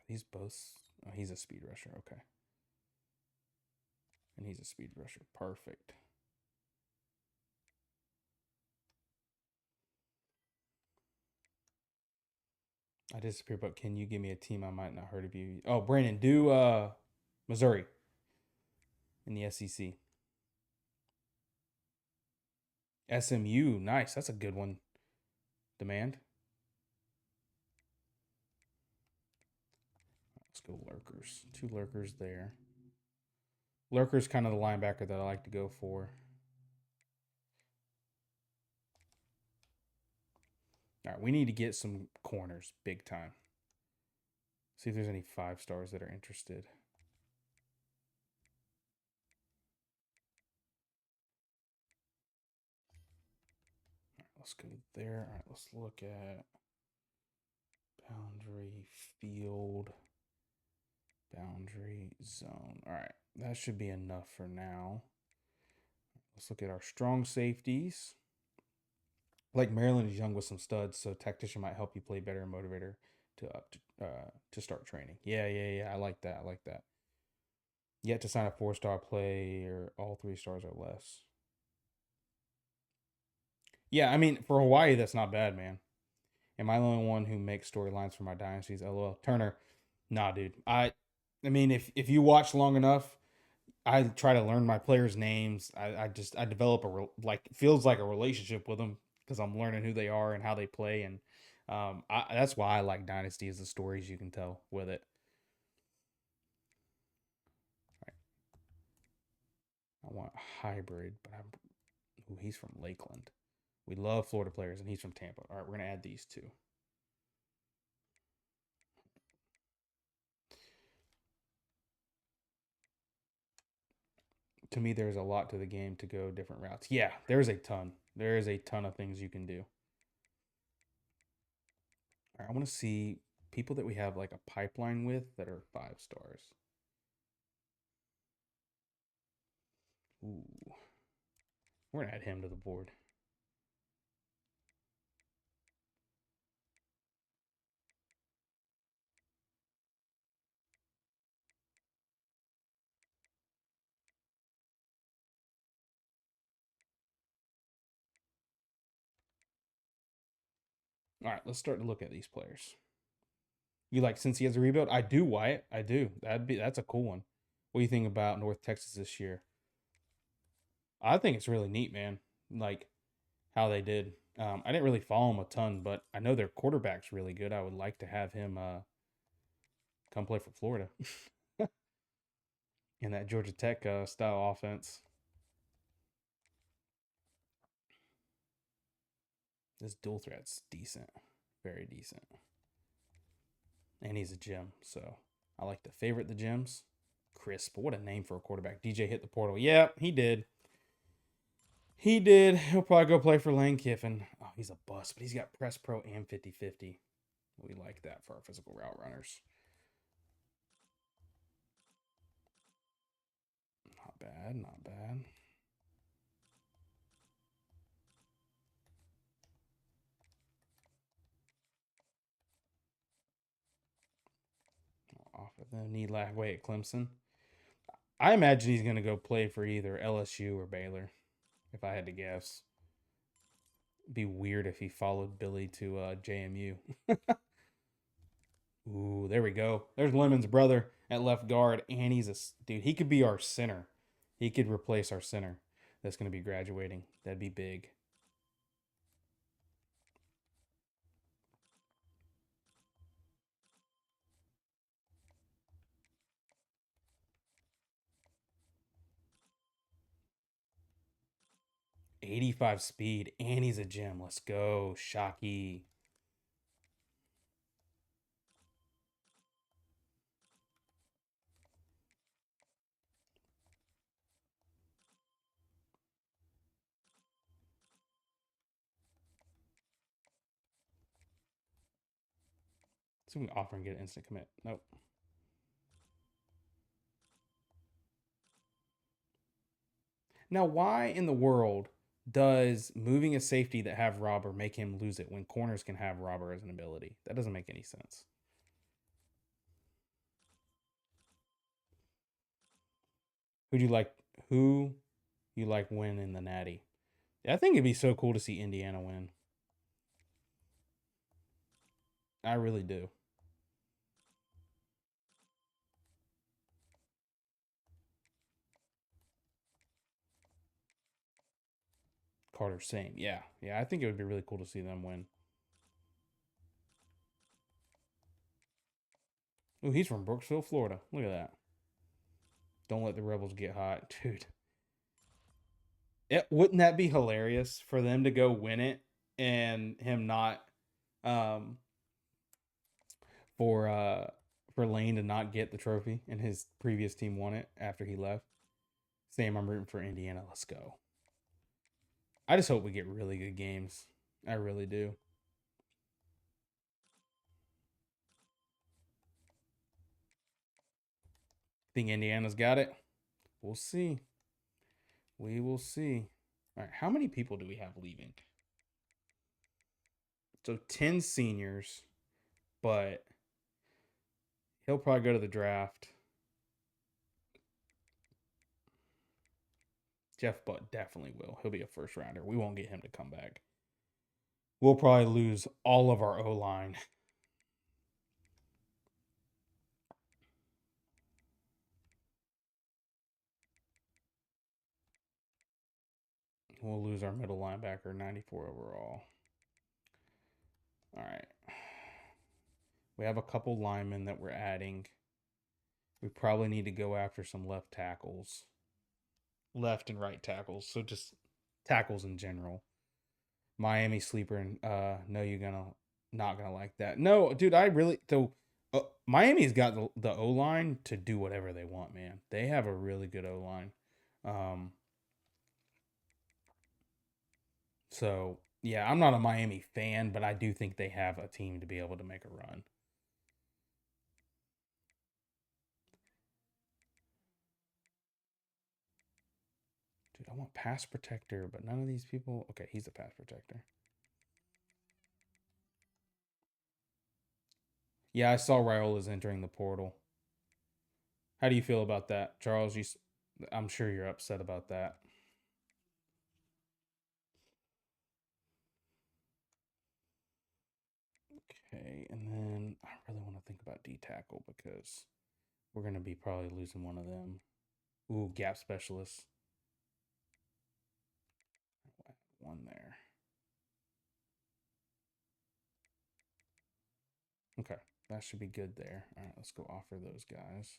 These both. Oh, he's a speed rusher. Okay. And he's a speed rusher. Perfect. I disappeared, but can you give me a team I might not heard of you? Oh, Brandon, do Missouri in the SEC. SMU, nice. That's a good one. Demand. Let's go lurkers. 2 lurkers there. Lurker's kind of the linebacker that I like to go for. All right, we need to get some corners big time. See if there's any 5 stars that are interested. All right, let's go there. All right, let's look at boundary, field, boundary, zone. All right, that should be enough for now. Let's look at our strong safeties. Like Maryland is young with some studs, so tactician might help you play better and motivator to start training. Yeah. I like that. Yet to sign a 4-star player, all 3 stars or less. Yeah, I mean for Hawaii, that's not bad, man. Am I the only one who makes storylines for my dynasties? LOL. Turner, nah, dude. I mean, if you watch long enough, I try to learn my players' names. I develop feels like a relationship with them because I'm learning who they are and how they play, and that's why I like Dynasty is the stories you can tell with it. I want hybrid, but ooh, he's from Lakeland. We love Florida players, and he's from Tampa. All right, we're going to add these two. To me, there's a lot to the game to go different routes. Yeah, there's a ton. There is a ton of things you can do. All right, I want to see people that we have like a pipeline with that are 5 stars. Ooh. We're going to add him to the board. All right, let's start to look at these players. You like since he has a rebuild? I do, Wyatt. I do. That's a cool one. What do you think about North Texas this year? I think it's really neat, man. Like how they did. I didn't really follow him a ton, but I know their quarterback's really good. I would like to have him come play for Florida in that Georgia Tech style offense. This dual threat's decent, very decent, and he's a gem. So I like to favorite the gems. Crisp, what a name for a quarterback. DJ hit the portal. Yeah, he did. He did. He'll probably go play for Lane Kiffin. Oh, he's a bust, but he's got Press Pro and 50-50. We like that for our physical route runners. Not bad, not bad. Off of the knee lag way at Clemson. I imagine he's going to go play for either LSU or Baylor, if I had to guess. It'd be weird if he followed Billy to JMU. Ooh, there we go. There's Lemon's brother at left guard, and he's a dude. He could be our center. He could replace our center. That's going to be graduating. That'd be big. '85 speed, and he's a gem. Let's go, Shockey. So we can offer and get an instant commit. Nope. Now, why in the world does moving a safety that have robber make him lose it when corners can have robber as an ability? That doesn't make any sense. Who do you like? Who you like win in the Natty? I think it'd be so cool to see Indiana win. I really do. Carter, same. Yeah, yeah. I think it would be really cool to see them win. Oh, he's from Brooksville, Florida. Look at that. Don't let the Rebels get hot, dude. Wouldn't that be hilarious for them to go win it and him not um for uh for Lane to not get the trophy and his previous team won it after he left. Same, I'm rooting for Indiana. Let's go. I just hope we get really good games. I really do. Think Indiana's got it? We'll see. We will see. All right, how many people do we have leaving? So 10 seniors, but he'll probably go to the draft. Jeff Butt definitely will. He'll be a first rounder. We won't get him to come back. We'll probably lose all of our O line. We'll lose our middle linebacker, 94 overall. All right. We have a couple linemen that we're adding. We probably need to go after some left tackles. left and right tackles. So just tackles in general. Miami sleeper, and no, you're gonna not gonna like that. No, dude, I really though. Miami's got the O line to do whatever they want, man. They have a really good O line. Um, so yeah, I'm not a Miami fan, but I do think they have a team to be able to make a run. Dude, I want pass protector, but none of these people. Okay, he's a pass protector. Yeah, I saw Raiola's entering the portal. How do you feel about that, Charles? I'm sure you're upset about that. Okay, and then I really want to think about D tackle because we're going to be probably losing one of them. Ooh, gap specialist. One there. Okay, that should be good there. All right, let's go offer those guys.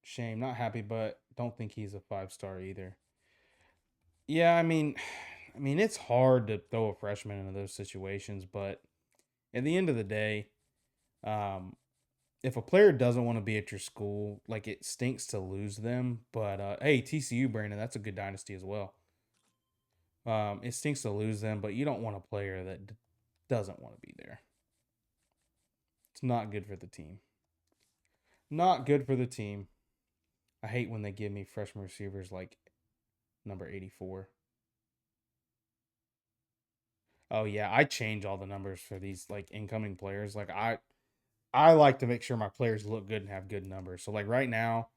Shame, not happy, but don't think he's a 5-star either. Yeah, I mean it's hard to throw a freshman into those situations, but at the end of the day, um, if a player doesn't want to be at your school, like it stinks to lose them. But hey, TCU, Brandon, that's a good dynasty as well. It stinks to lose them, but you don't want a player that doesn't want to be there. It's not good for the team. Not good for the team. I hate when they give me freshman receivers like number 84. Oh yeah, I change all the numbers for these like incoming players. Like I like to make sure my players look good and have good numbers. So like right now,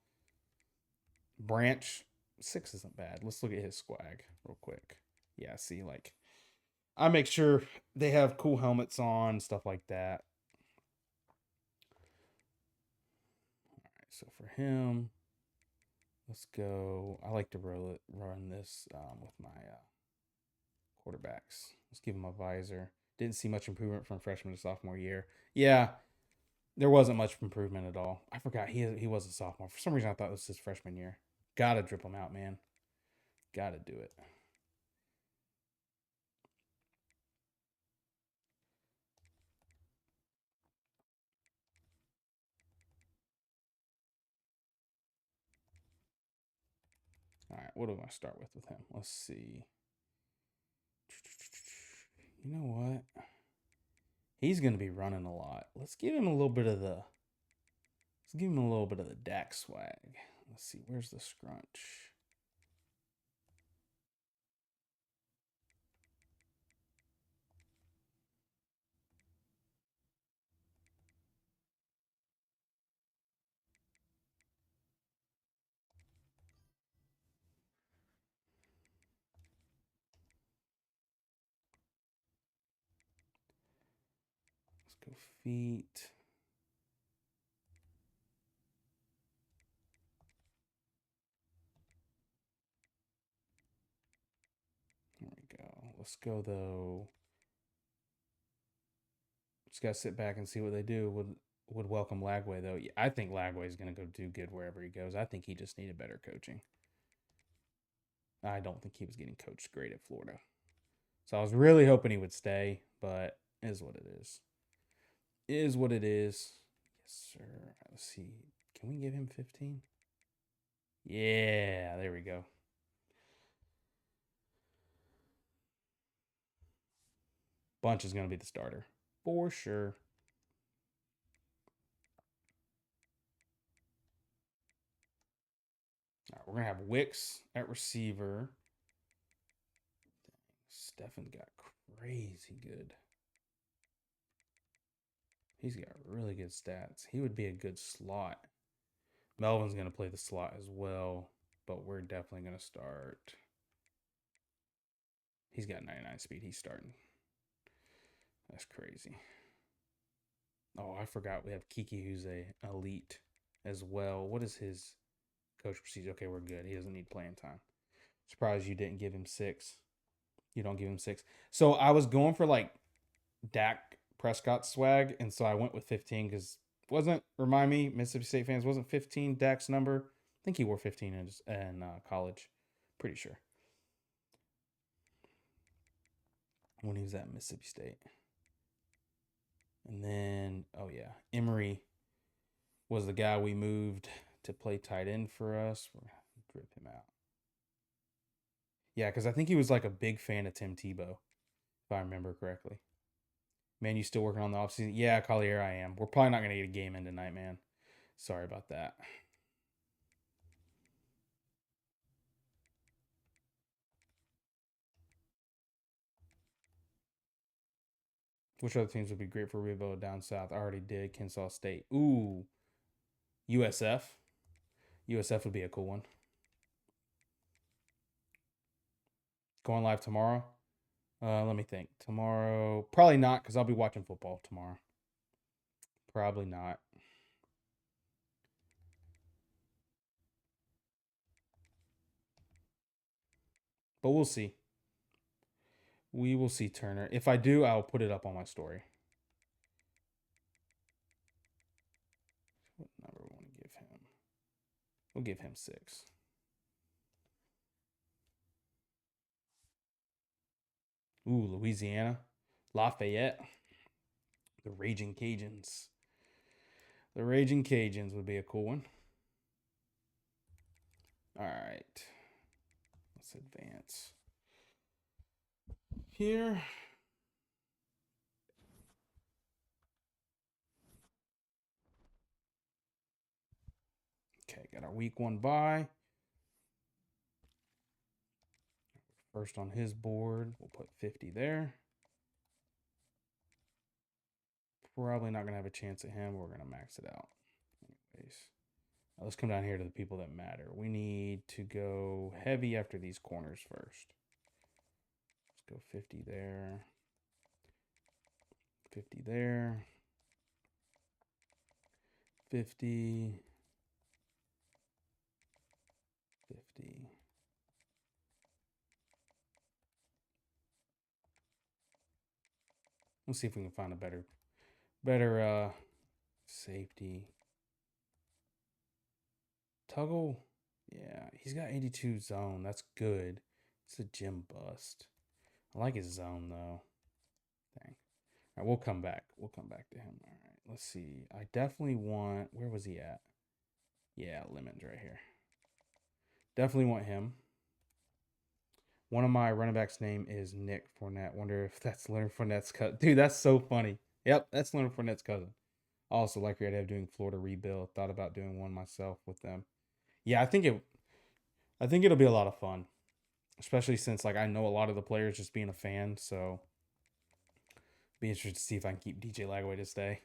Branch 6 isn't bad. Let's look at his swag real quick. Yeah, see like I make sure they have cool helmets on, stuff like that. All right, so for him, let's go. I like to run this with my quarterbacks. Let's give him a visor. Didn't see much improvement from freshman to sophomore year. Yeah, there wasn't much improvement at all. I forgot he was a sophomore. For some reason, I thought it was his freshman year. Gotta drip him out, man. Gotta do it. All right, what do I start with him? Let's see. You know what? He's gonna be running a lot. Let's give him a little bit of the. Let's give him a little bit of the Dak swag. Let's see. Where's the scrunch? Let's go feet. There we go. Let's go though. Just gotta sit back and see what they do. Would welcome Lagway though. Yeah, I think Lagway is gonna go do good wherever he goes. I think he just needed better coaching. I don't think he was getting coached great at Florida. So I was really hoping he would stay, but is what it is. Is what it is. Yes, sir. Let's see. Can we give him 15? Yeah, there we go. Bunch is going to be the starter for sure. All right, we're going to have Wicks at receiver. Stephen's got crazy good. He's got really good stats. He would be a good slot. Melvin's going to play the slot as well, but we're definitely going to start. He's got 99 speed. He's starting. That's crazy. Oh, I forgot we have Kiki, who's a elite as well. What is his coach procedure? Okay, we're good. He doesn't need playing time. Surprised you didn't give him 6. You don't give him 6. So I was going for like Dak Prescott swag, and so I went with 15 because remind me, Mississippi State fans, wasn't 15 Dak's number? I think he wore 15 in college. Pretty sure. When he was at Mississippi State. And then, oh yeah, Emory was the guy we moved to play tight end for us. We're going to drip him out. Yeah, because I think he was like a big fan of Tim Tebow, if I remember correctly. Man, you still working on the offseason? Yeah, Collier, I am. We're probably not going to get a game in tonight, man. Sorry about that. Which other teams would be great for rebuild down south? I already did. Kennesaw State. Ooh. USF. USF would be a cool one. Going live tomorrow? Let me think. Tomorrow, probably not because I'll be watching football tomorrow. Probably not. But we'll see. We will see, Turner. If I do, I'll put it up on my story. What number we want to give him? We'll give him 6. Ooh, Louisiana. Lafayette. The Raging Cajuns. The Raging Cajuns would be a cool one. All right. Let's advance. Here. Okay, got our week 1 bye. First on his board, we'll put 50 there. Probably not going to have a chance at him. We're going to max it out. Anyways, now let's come down here to the people that matter. We need to go heavy after these corners first. Let's go 50 there. 50 there. 50. 50. Let's see if we can find a better safety. Tuggle. Yeah, he's got 82 zone. That's good. It's a gym bust. I like his zone though. Dang. All right, we'll come back. We'll come back to him. All right, let's see. I definitely want. Where was he at? Yeah, Lemons right here. Definitely want him. One of my running backs' name is Nick Fournette. Wonder if that's Leonard Fournette's cousin. Dude, that's so funny. Yep, that's Leonard Fournette's cousin. Also, like your idea of doing Florida rebuild. Thought about doing one myself with them. Yeah, I think it'll be a lot of fun, especially since like I know a lot of the players just being a fan. So, be interested to see if I can keep DJ Lagway to stay.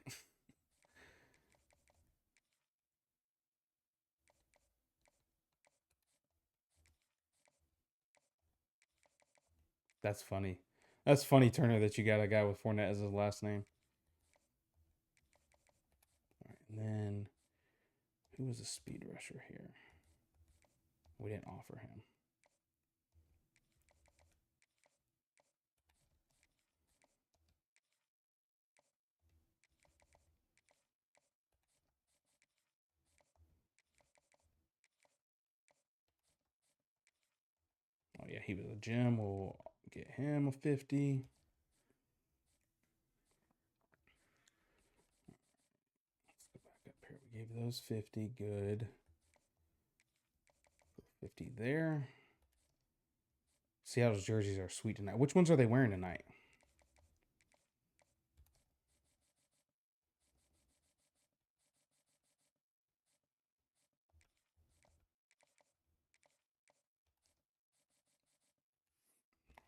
That's funny. That's funny, Turner, that you got a guy with Fournette as his last name. All right, and then who was a speed rusher here? We didn't offer him. Oh yeah, he was a gem. We'll get him a 50. Let's go back up here. We gave those 50. Good. 50 there. Seattle's jerseys are sweet tonight. Which ones are they wearing tonight?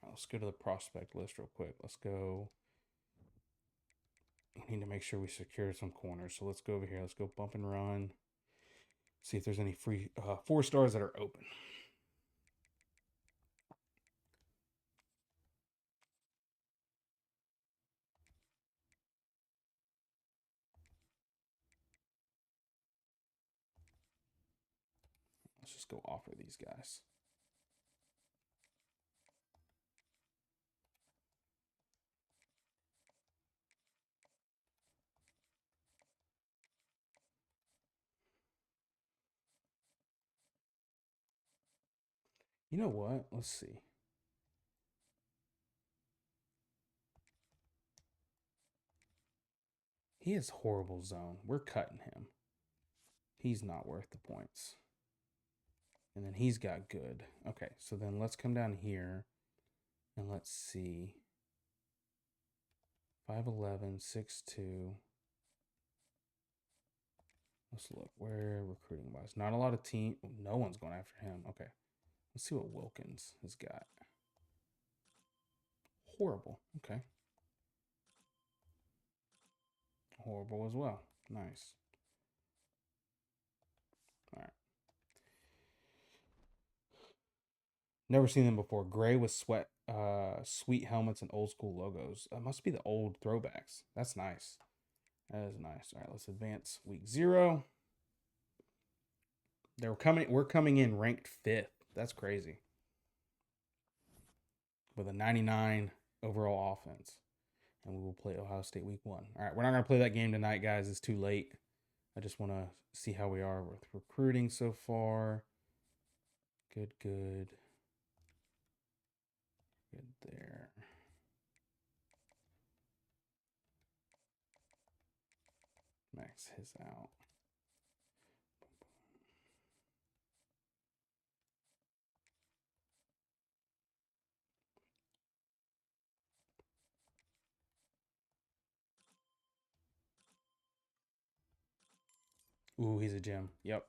Let's go to the prospect list real quick. Let's go. We need to make sure we secure some corners. So let's go over here. Let's go bump and run. See if there's any free 4 stars that are open. Let's just go offer these guys. You know what? Let's see. He has horrible zone. We're cutting him. He's not worth the points. And then he's got good. Okay, so then let's come down here and let's see. 5'11", 6'2". Let's look. Where recruiting wise? Not a lot of team. No one's going after him. Okay. Let's see what Wilkins has got. Horrible. Okay. Horrible as well. Nice. All right. Never seen them before. Gray with sweet helmets and old school logos. That must be the old throwbacks. That's nice. That is nice. All right, let's advance week 0. We're coming in ranked 5th. That's crazy. With a 99 overall offense. And we will play Ohio State week 1. All right, we're not going to play that game tonight, guys. It's too late. I just want to see how we are with recruiting so far. Good. Good there. Max his out. Ooh, he's a gem. Yep.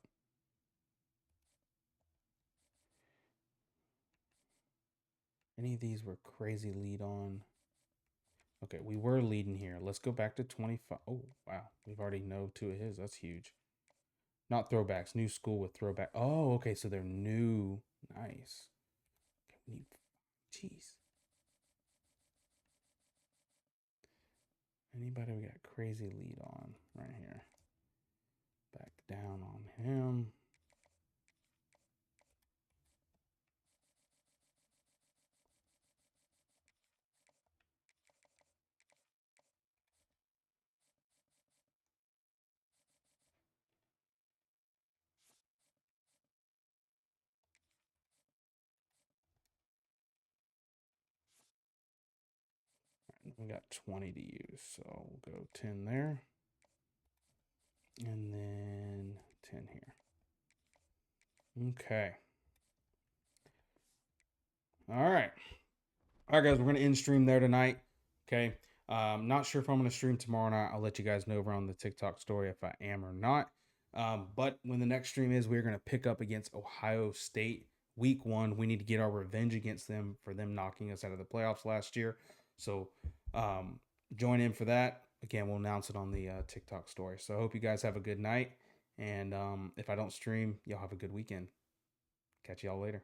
Any of these were crazy lead on. Okay, we were leading here. Let's go back to 25. Oh, wow. We've already know 2 of his. That's huge. Not throwbacks. New school with throwback. Oh, okay. So they're new. Nice. Jeez. Anybody we got crazy lead on right here? Back down on him. We got 20 to use, so we'll go 10 there. And then 10 here. Okay. All right. All right, guys, we're going to end stream there tonight. Okay. Not sure if I'm going to stream tomorrow or not. I'll let you guys know over on the TikTok story if I am or not. But when the next stream is, we're going to pick up against Ohio State week 1. We need to get our revenge against them for them knocking us out of the playoffs last year. So join in for that. Again, we'll announce it on the TikTok story. So I hope you guys have a good night. And if I don't stream, y'all have a good weekend. Catch y'all later.